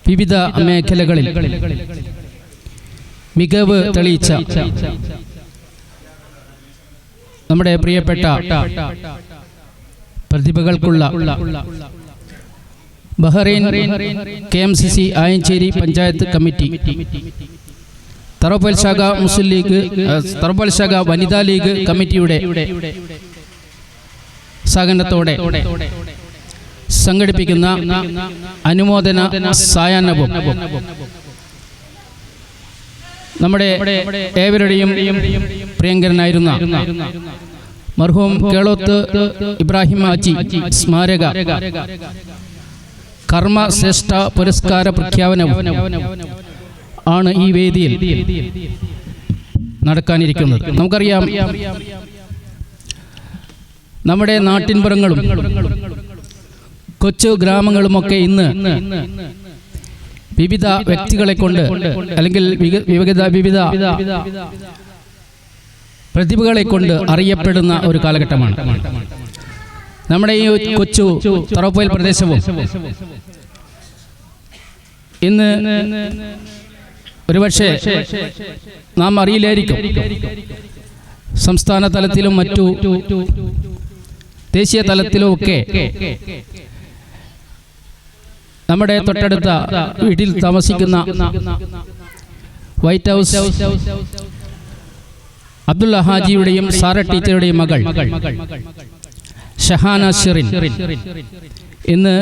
വിവിധ മേഖലകളിൽ മികവ് തെളിയിച്ച നമ്മുടെ പ്രിയപ്പെട്ട പ്രതിഭകൾക്കുള്ള Bahrain KMCC Ayancheri panchayat committee, Tharoppal ശാഖ മുസ്ലിം ലീഗ്, തറോപ്പൽ ശാഖ വനിതാ ലീഗ് കമ്മിറ്റിയുടെ സഹകരണത്തോടെ സംഘടിപ്പിക്കുന്ന അനുമോദന സായാഹ്നവും നമ്മുടെ ഏവരുടെയും പ്രിയങ്കരനായിരുന്ന മർഹൂം കേളോത്ത് ഇബ്രാഹിം ഹാജി സ്മാരക കർമ്മശ്രേഷ്ഠ പുരസ്കാര പ്രഖ്യാപനവും ആണ് ഈ വേദിയിൽ നടക്കാനിരിക്കുന്നത്. നമുക്കറിയാം, നമ്മുടെ നാട്ടിൻപുറങ്ങളും കൊച്ചു ഗ്രാമങ്ങളുമൊക്കെ ഇന്ന് വിവിധ വ്യക്തികളെ കൊണ്ട് അല്ലെങ്കിൽ വിവിധ പ്രതിഭകളെ കൊണ്ട് അറിയപ്പെടുന്ന ഒരു കാലഘട്ടമാണ്. നമ്മുടെ ഈ കൊച്ചു തറോപ്പയിൽ പ്രദേശവും ഇന്ന് ഒരുപക്ഷെ നാം അറിയില്ലായിരിക്കും, സംസ്ഥാന തലത്തിലും മറ്റു ദേശീയ തലത്തിലുമൊക്കെ നമ്മുടെ തൊട്ടടുത്ത വീട്ടിൽ താമസിക്കുന്ന വൈറ്റ് ഹൗസ് അബ്ദുള്ള ഹാജിയുടെയും സാറ ടീച്ചറുടെയും മകൾ ഷഹാന ഷിറിൻ ഇന്ന്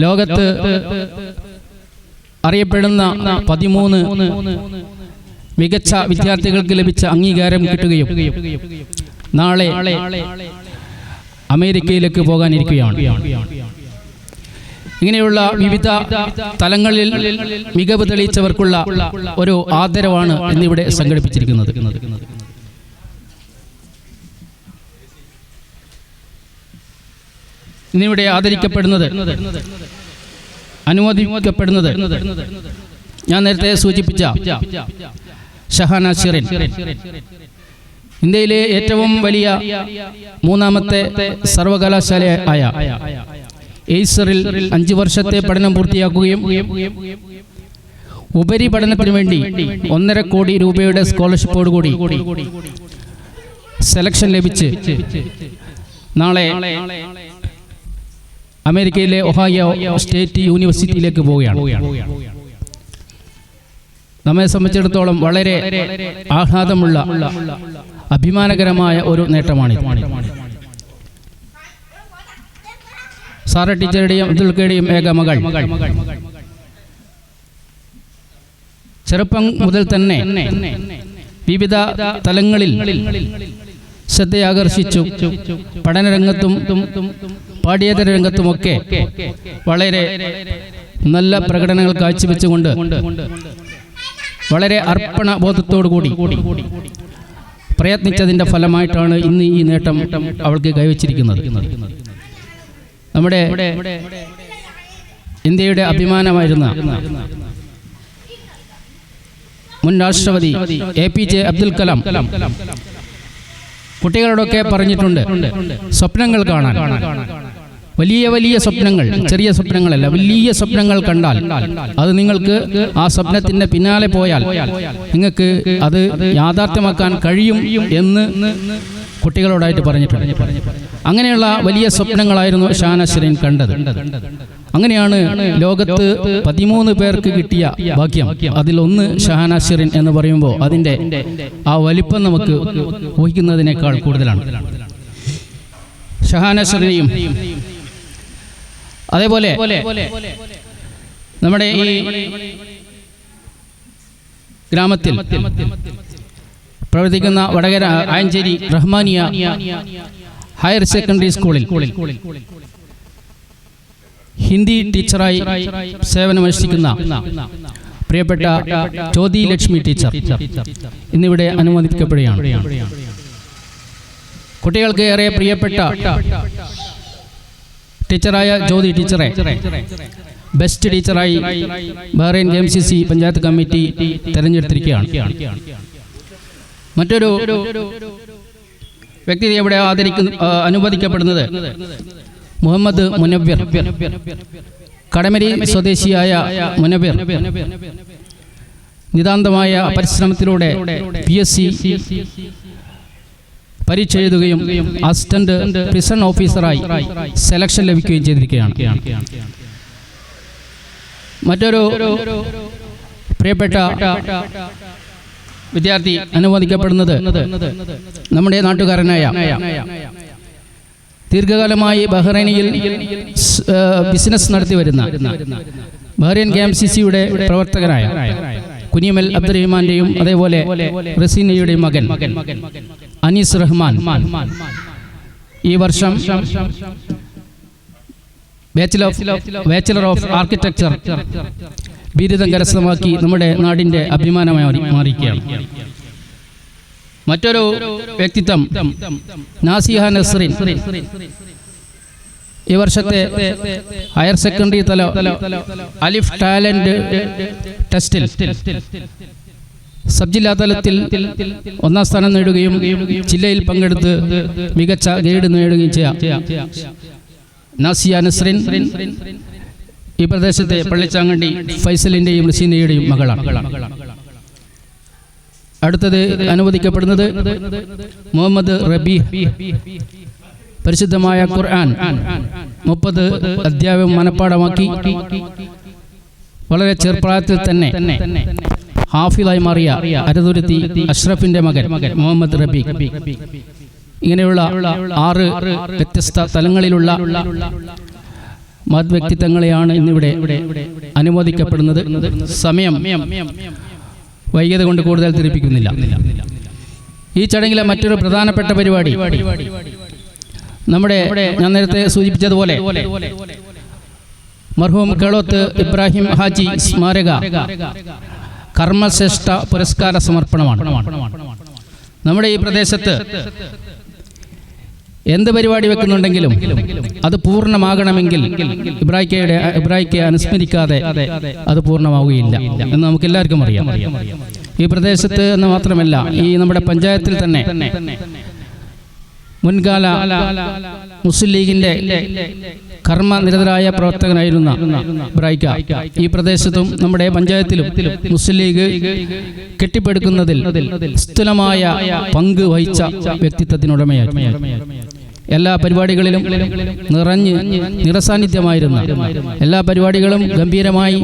ലോകത്ത് അറിയപ്പെടുന്ന 13 മികച്ച വിദ്യാർത്ഥികൾക്ക് ലഭിച്ച അംഗീകാരം കിട്ടുകയും നാളെ അമേരിക്കയിലേക്ക് പോകാനിരിക്കുകയാണ്. ഇങ്ങനെയുള്ള വിവിധ തലങ്ങളിൽ മികവ് തെളിയിച്ചവർക്കുള്ള ഒരു ആദരവാണ് ഇന്നിവിടെ സംഘടിപ്പിച്ചിരിക്കുന്നത്. ഇന്നിവിടെ ആദരിക്കപ്പെടുന്നത്, അനുമോദിക്കപ്പെടുന്നത് ഞാൻ നേരത്തെ സൂചിപ്പിച്ച ഷഹാന ഷിറിൻ, ഇന്ത്യയിലെ ഏറ്റവും വലിയ 3ാമത്തെ സർവകലാശാലയായ എയ്സറിൽ 5 വർഷത്തെ പഠനം പൂർത്തിയാക്കുകയും ഉപരിപഠനത്തിനു വേണ്ടി 1.5 കോടി രൂപയുടെ സ്കോളർഷിപ്പോടുകൂടി സെലക്ഷൻ ലഭിച്ച് നാളെ അമേരിക്കയിലെ ഒഹായോ സ്റ്റേറ്റ് യൂണിവേഴ്സിറ്റിയിലേക്ക് പോവുകയാണ്. നമ്മെ സംബന്ധിച്ചിടത്തോളം വളരെ ആഹ്ലാദമുള്ള അഭിമാനകരമായ ഒരു നേട്ടമാണിത്. സാറ ടീച്ചറുടെയും അബ്ദുൾക്കയുടെയും ഏക മകൾ ചെറുപ്പം മുതൽ തന്നെ വിവിധ തലങ്ങളിൽ ശ്രദ്ധയാകർഷിച്ചു. പഠനരംഗത്തും പാഠ്യേതര രംഗത്തുമൊക്കെ വളരെ നല്ല പ്രകടനങ്ങൾ കാഴ്ചവെച്ചുകൊണ്ട് വളരെ അർപ്പണ ബോധത്തോടുകൂടി പ്രയത്നിച്ചതിൻ്റെ ഫലമായിട്ടാണ് ഇന്ന് ഈ നേട്ടം അവൾക്ക് കൈവച്ചിരിക്കുന്നത്. നമ്മുടെ ഇന്ത്യയുടെ അഭിമാനമായിരുന്ന മുൻ രാഷ്ട്രപതി APJ അബ്ദുൽ കലാം കുട്ടികളോടൊക്കെ പറഞ്ഞിട്ടുണ്ട്, സ്വപ്നങ്ങൾ കാണാൻ, വലിയ വലിയ സ്വപ്നങ്ങൾ, ചെറിയ സ്വപ്നങ്ങളല്ല, വലിയ സ്വപ്നങ്ങൾ കണ്ടാൽ അത് നിങ്ങൾക്ക് ആ സ്വപ്നത്തിൻ്റെ പിന്നാലെ പോയാൽ നിങ്ങൾക്ക് അത് യാഥാർത്ഥ്യമാക്കാൻ കഴിയും എന്ന് കുട്ടികളോടായിട്ട് പറഞ്ഞിട്ടുണ്ട്. അങ്ങനെയുള്ള വലിയ സ്വപ്നങ്ങളായിരുന്നു ഷഹാന ഷിറിൻ കണ്ടത്. അങ്ങനെയാണ് ലോകത്ത് 13 പേർക്ക് കിട്ടിയ ഭാഗ്യം. അതിലൊന്ന് ഷഹാന ഷിറിൻ എന്ന് പറയുമ്പോൾ അതിൻ്റെ ആ വലിപ്പം നമുക്ക് ഊഹിക്കുന്നതിനേക്കാൾ കൂടുതലാണ്. ഷഹാന ഷിറിനെയും അതേപോലെ നമ്മുടെ ഈ ഗ്രാമത്തിൽ പ്രവർത്തിക്കുന്ന വടകര ആയഞ്ചേരി റഹ്മാനിയ ഹയർ സെക്കൻഡറി സ്കൂളിൽ ഹിന്ദി ടീച്ചറായി സേവനമനുഷ്ഠിക്കുന്ന പ്രിയപ്പെട്ട ജ്യോതി ലക്ഷ്മി ടീച്ചർ ഇന്നിവിടെ അനുമോദിക്കപ്പെടുകയാണ്. കുട്ടികൾക്ക് ഏറെ പ്രിയപ്പെട്ട ടീച്ചറായ ജ്യോതി ടീച്ചറെ ബെസ്റ്റ് ടീച്ചറായി ബഹ്റൈൻ KMCC പഞ്ചായത്ത് കമ്മിറ്റി തെരഞ്ഞെടുത്തിരിക്കുകയാണ്. മറ്റൊരു വ്യക്തി ഇവിടെ അനുവദിക്കപ്പെടുന്നത് മുഹമ്മദ് മുനവ്വിർ, കടമരി സ്വദേശിയായ മുനവ്വിർ നിതാന്തമായ പരിശ്രമത്തിലൂടെ PSC പരീക്ഷ എഴുതുകയും അസിസ്റ്റന്റ് പ്രിസൺ ഓഫീസറായി സെലക്ഷൻ ലഭിക്കുകയും ചെയ്തിരിക്കുകയാണ്. മറ്റൊരു പ്രിയപ്പെട്ട വിദ്യാർത്ഥി അനുമോദിക്കപ്പെടുന്നത് നമ്മുടെ നാട്ടുകാരനായ ദീർഘകാലമായി ബഹ്റൈനിൽ ബിസിനസ് നടത്തി വരുന്ന ബഹ്റൈൻ KMCCയുടെ പ്രവർത്തകനായ കുനിയമൽ അബ്ദുറഹ്മാന്റെയും അതേപോലെ റസീനയുടെയും മകൻ അനീസ് റഹ്മാൻ ഈ വർഷം ബാച്ചിലർ ഓഫ് ആർക്കിടെക്ചർ ബിരുദം കരസ്ഥമാക്കി നമ്മുടെ നാടിൻ്റെ അഭിമാനമായി മാറിയിരിക്കുകയാണ്. മറ്റൊരു വ്യക്തിത്വം നാസിഹ നസ്രീൻ ഈ വർഷത്തെ ഹയർ സെക്കൻഡറി തല അലിഫ് ടാലന്റ് ടെസ്റ്റിൽ സബ് ജില്ലാ തലത്തിൽ 1ാം സ്ഥാനം നേടുകയും ജില്ലയിൽ പങ്കെടുത്ത് മികച്ച ഗ്രേഡ് നേടുകയും ചെയ്യാം. നാസിയ നസ്രീൻ ഈ പ്രദേശത്തെ പള്ളിച്ചാങ്കണ്ടി ഫൈസലിൻ്റെയും റസീനയുടെയും മകളാണ്. അടുത്തത് അനുവദിക്കപ്പെടുന്നത് മുഹമ്മദ് റബീ, പരിശുദ്ധമായ ഖുർആൻ 30 അധ്യായം മനപ്പാഠമാക്കി വളരെ ചെറുപ്രായത്തിൽ തന്നെ ഹാഫിളായി മാറിയ അരതുരുത്തി അഷ്റഫിന്റെ മകൻ മുഹമ്മദ് റബീ. ഇങ്ങനെയുള്ള 6 വ്യത്യസ്ത തലങ്ങളിലുള്ള മഹത് വ്യക്തിത്വങ്ങളെയാണ് ഇന്നിവിടെ അനുമോദിക്കപ്പെടുന്നത്. സമയം വൈകിയത് കൊണ്ട് കൂടുതൽ ധരിപ്പിക്കുന്നില്ല. ഈ ചടങ്ങിലെ മറ്റൊരു പ്രധാനപ്പെട്ട പരിപാടി നമ്മുടെ ഞാൻ നേരത്തെ സൂചിപ്പിച്ചതുപോലെ മർഹൂം കേളോത്ത് ഇബ്രാഹിം ഹാജി സ്മാരക കർമ്മശ്രേഷ്ഠ പുരസ്കാര സമർപ്പണമാണ്. നമ്മുടെ ഈ പ്രദേശത്ത് എന്ത് പരിപാടി വെക്കുന്നുണ്ടെങ്കിലും അത് പൂർണ്ണമാകണമെങ്കിൽ ഇബ്രാഹിക്കയെ അനുസ്മരിക്കാതെ അത് പൂർണ്ണമാവുകയില്ല എന്ന് നമുക്ക് എല്ലാവർക്കും അറിയാം. ഈ പ്രദേശത്ത് എന്ന് മാത്രമല്ല, ഈ നമ്മുടെ പഞ്ചായത്തിൽ തന്നെ മുൻകാല മുസ്ലിം ലീഗിന്റെ കർമ്മനിരതരായ പ്രവർത്തകനായിരുന്ന ഇബ്രാഹിക്ക ഈ പ്രദേശത്തും നമ്മുടെ പഞ്ചായത്തിലും മുസ്ലിം ലീഗ് കെട്ടിപ്പടുക്കുന്നതിൽ സ്ഥൂലമായ പങ്ക് വഹിച്ച വ്യക്തിത്വത്തിനുടമയായിരുന്നു. എല്ലാ പരിപാടികളിലും നിറസാന്നിധ്യമായിരുന്ന എല്ലാ പരിപാടികളും ഗംഭീരമായി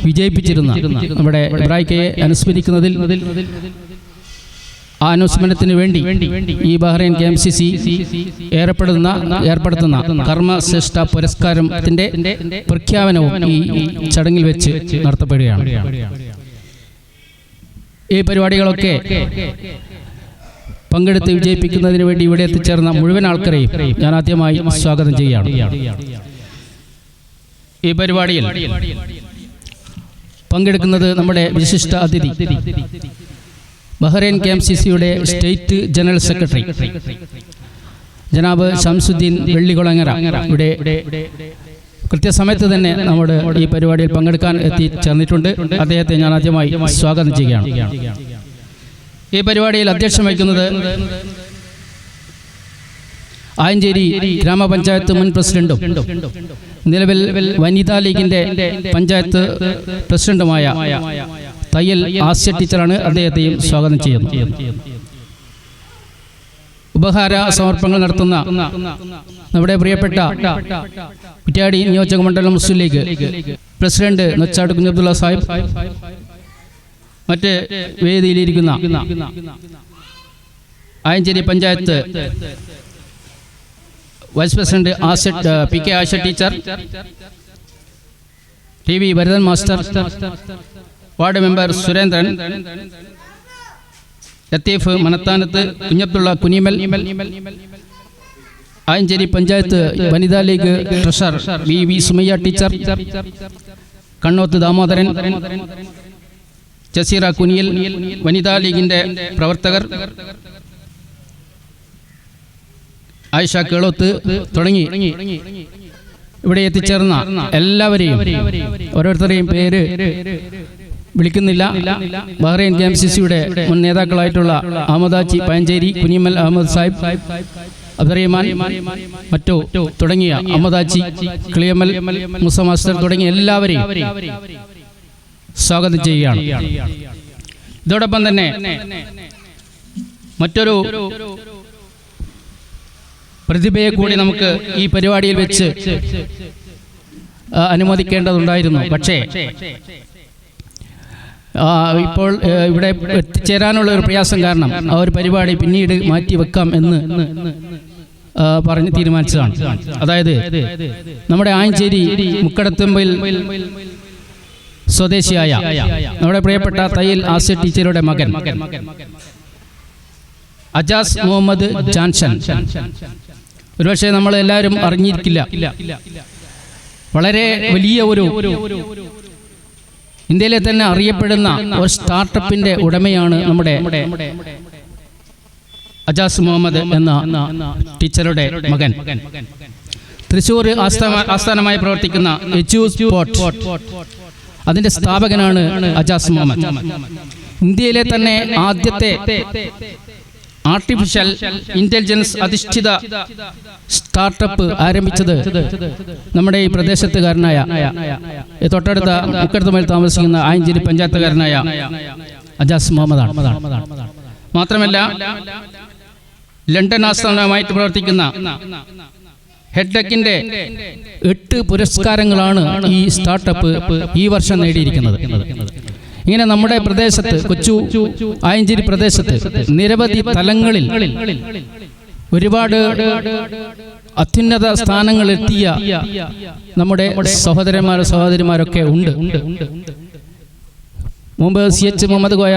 വിജയിപ്പിച്ചിരുന്ന നമ്മുടെ ഇബ്രാഹിക്കയെ അനുസ്മരിക്കുന്നതിൽ ആ അനുസ്മരണത്തിന് വേണ്ടി ഈ ബഹ്റൈൻ KMCC ഏർപ്പെടുത്തുന്ന കർമ്മശ്രേഷ്ഠ പുരസ്കാരത്തിന്റെ പ്രഖ്യാപനവും ഈ ചടങ്ങിൽ വെച്ച് നടത്തപ്പെടുകയാണ്. ഈ പരിപാടികളൊക്കെ പങ്കെടുത്ത് വിജയിപ്പിക്കുന്നതിന് വേണ്ടി ഇവിടെ എത്തിച്ചേർന്ന മുഴുവൻ ആൾക്കാരെയും ഞാൻ ആദ്യമായി സ്വാഗതം ചെയ്യുകയാണ്. ഈ പരിപാടിയിൽ പങ്കെടുക്കുന്നത് നമ്മുടെ വിശിഷ്ട അതിഥി ബഹ്റൈൻ KMCCയുടെ state general secretary Janab Shamsuddin Vellikulangara ഇവിടെ കൃത്യസമയത്ത് തന്നെ നമ്മുടെ ഈ പരിപാടിയിൽ പങ്കെടുക്കാൻ എത്തിച്ചേർന്നിട്ടുണ്ട്. അദ്ദേഹത്തെ ഞാൻ ആദ്യമായി സ്വാഗതം ചെയ്യുകയാണ്. ഈ പരിപാടിയിൽ അധ്യക്ഷം വഹിക്കുന്നത് ആയഞ്ചേരി ഗ്രാമപഞ്ചായത്ത് മുൻ പ്രസിഡന്റും നിലവിൽ വനിതാ ലീഗിന്റെ പഞ്ചായത്ത് പ്രസിഡന്റുമായ തയ്യൽ ആസ്യ ടീച്ചറാണ്. അദ്ദേഹത്തെയും സ്വാഗതം ചെയ്യുന്നു. ഉപഹാര സമർപ്പണങ്ങൾ നടത്തുന്ന നമ്മുടെ പ്രിയപ്പെട്ട കുറ്റ്യാടി നിയോജക മണ്ഡലം മുസ്ലിം ലീഗ് പ്രസിഡന്റ് നൊച്ചാട് കുഞ്ഞബ്ദുള്ള സാഹിബ്, മറ്റ് വേദിയിലിരിക്കുന്ന Ayanchery panchayat vice president PK Asha teacher, TV Bharathan master, ward member Surendran, Latheef Manathanath, Kunhabdulla Kuniyamal, Ayanchery panchayat Vanitha League treasurer VV Sumayya teacher, Kannoth Damodaran, Jaseera Kuniyil, Vanitha ലീഗിന്റെ പ്രവർത്തകർ ആയിഷ കേളോത്ത് തുടങ്ങി ഇവിടെ എത്തിച്ചേർന്ന എല്ലാവരെയും ഓരോരുത്തരെയും പേര് വിളിക്കുന്നില്ല. ബഹ്റൈൻ KMCCയുടെ മുൻ നേതാക്കളായിട്ടുള്ള അഹമ്മദാച്ചി പയഞ്ചേരി, കുനിയമൽ അഹമ്മദ് സാഹിബ്, അബ്ദുറഹ്മാൻ മറ്റു തുടങ്ങിയ അമ്മദാച്ചി, കിളിയമ്മൽ, മുസ മാസ്റ്റർ തുടങ്ങിയ എല്ലാവരെയും സ്വാഗതം ചെയ്യുകയാണ്. ഇതോടൊപ്പം തന്നെ മറ്റൊരു പ്രതിഭയെ കൂടി നമുക്ക് ഈ പരിപാടിയിൽ വെച്ച് അനുമോദിക്കേണ്ടതുണ്ടായിരുന്നു. പക്ഷേ ഇപ്പോൾ ഇവിടെ എത്തിച്ചേരാനുള്ള ഒരു പ്രയാസം കാരണം ആ ഒരു പരിപാടി പിന്നീട് മാറ്റി വെക്കാം എന്ന് പറഞ്ഞ് തീരുമാനിച്ചതാണ്. അതായത് നമ്മുടെ ആയഞ്ചേരി മുക്കടത്തുമ്പയിൽ സ്വദേശിയായ നമ്മുടെ പ്രിയപ്പെട്ട തയ്യിൽ ആസിയ ടീച്ചറുടെ മകൻ അജാസ് മുഹമ്മദ് ജാൻഷൻ, ഒരുപക്ഷെ നമ്മൾ എല്ലാവരും അറിഞ്ഞിരിക്കില്ല, വളരെ വലിയ ഒരു ഇന്ത്യയിലെ തന്നെ അറിയപ്പെടുന്ന ഒരു സ്റ്റാർട്ടപ്പിന്റെ ഉടമയാണ് നമ്മുടെ അജാസ് മുഹമ്മദ് എന്ന ടീച്ചറുടെ മകൻ. തൃശ്ശൂർ ആസ്ഥാനമായി പ്രവർത്തിക്കുന്ന എജ്യൂസ്പോർട്ട് അതിന്റെ സ്ഥാപകനാണ് അജാസ് മുഹമ്മദ്. ഇന്ത്യയിലെ തന്നെ ആദ്യത്തെ ആർട്ടിഫിഷ്യൽ ഇന്റലിജൻസ് അധിഷ്ഠിത സ്റ്റാർട്ടപ്പ് ആരംഭിച്ചത് നമ്മുടെ ഈ പ്രദേശത്തുകാരനായ തൊട്ടടുത്ത മുക്കടത്തുമേൽ താമസിക്കുന്ന ആയഞ്ചേരി പഞ്ചായത്തുകാരനായ അജാസ് മുഹമ്മദാണ്. മാത്രമല്ല ലണ്ടൻ ആസ്ഥാനമായിട്ട് പ്രവർത്തിക്കുന്ന ഹെഡ്ടെക്കിന്റെ 8 പുരസ്കാരങ്ങളാണ് ഈ സ്റ്റാർട്ടപ്പ് ഈ വർഷം നേടിയിരിക്കുന്നത്. ഇങ്ങനെ നമ്മുടെ പ്രദേശത്ത്, കൊച്ചു ആയഞ്ചേരി പ്രദേശത്ത് നിരവധി തലങ്ങളിൽ ഒരുപാട് അത്യുന്നത സ്ഥാനങ്ങളെത്തിയ നമ്മുടെ സഹോദരന്മാരൊക്കെ ഉണ്ട്. മുമ്പ് CH മുഹമ്മദ് കോയ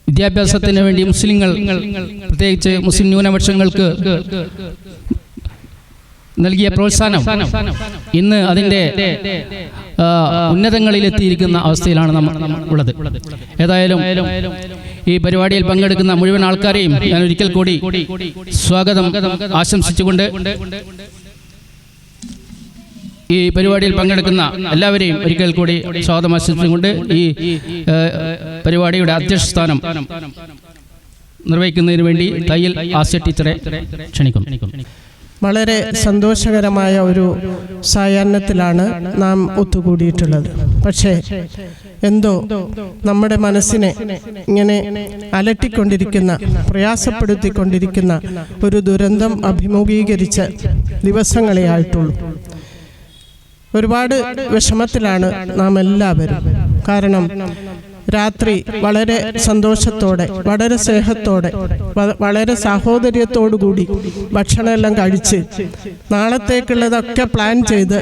വിദ്യാഭ്യാസത്തിന് വേണ്ടി മുസ്ലിങ്ങൾ, പ്രത്യേകിച്ച് മുസ്ലിം ന്യൂനപക്ഷങ്ങൾക്ക് നൽകിയ പ്രോത്സാഹനം ഇന്ന് അതിൻ്റെ ഉന്നതങ്ങളിലെത്തിയിരിക്കുന്ന അവസ്ഥയിലാണ് നമ്മൾ ഉള്ളത്. ഏതായാലും ഈ പരിപാടിയിൽ പങ്കെടുക്കുന്ന മുഴുവൻ ആൾക്കാരെയും ഞാൻ ഒരിക്കൽ കൂടി സ്വാഗതം ആശംസിച്ചുകൊണ്ട് ഈ പരിപാടിയിൽ പങ്കെടുക്കുന്ന എല്ലാവരെയും ഒരിക്കൽ കൂടി സ്വാഗതം ആശംസിച്ചുകൊണ്ട് ഈ പരിപാടിയുടെ അധ്യക്ഷ സ്ഥാനം നിർവഹിക്കുന്നതിന് വേണ്ടി തയ്യൽ ആസിയ ടീച്ചറെ ക്ഷണിക്കുന്നു. വളരെ സന്തോഷകരമായ ഒരു സായാഹ്നത്തിലാണ് നാം ഒത്തുകൂടിയിട്ടുള്ളത്. പക്ഷേ എന്തോ നമ്മുടെ മനസ്സിനെ ഇങ്ങനെ അലട്ടിക്കൊണ്ടിരിക്കുന്ന, പ്രയാസപ്പെടുത്തിക്കൊണ്ടിരിക്കുന്ന ഒരു ദുരന്തം അഭിമുഖീകരിച്ച ദിവസങ്ങളെ ആയിട്ടുള്ളൂ. ഒരുപാട് വിഷമത്തിലാണ് നാം എല്ലാവരും. കാരണം രാത്രി വളരെ സന്തോഷത്തോടെ, വളരെ സ്നേഹത്തോടെ, വളരെ സാഹോദര്യത്തോടു കൂടി ഭക്ഷണമെല്ലാം കഴിച്ച് നാളത്തേക്കുള്ളതൊക്കെ പ്ലാൻ ചെയ്ത്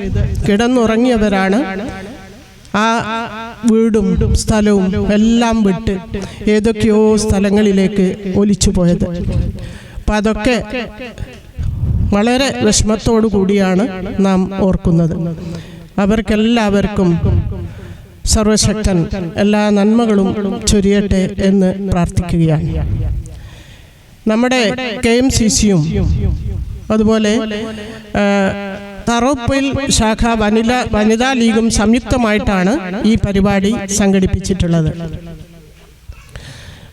കിടന്നുറങ്ങിയവരാണ് ആ വീടും സ്ഥലവും എല്ലാം വിട്ട് ഏതൊക്കെയോ സ്ഥലങ്ങളിലേക്ക് ഒലിച്ചു പോയത്. അപ്പം അതൊക്കെ വളരെ വിഷമത്തോടു കൂടിയാണ് നാം ഓർക്കുന്നത്. അവർക്കെല്ലാവർക്കും സർവശക്തൻ എല്ലാ നന്മകളും ചൊരിയട്ടെ എന്ന് പ്രാർത്ഥിക്കുകയാണ്. നമ്മുടെ KMCC-യും അതുപോലെ തറോപ്പയിൽ ശാഖ വനിതാ ലീഗും സംയുക്തമായിട്ടാണ് ഈ പരിപാടി സംഘടിപ്പിച്ചിട്ടുള്ളത്.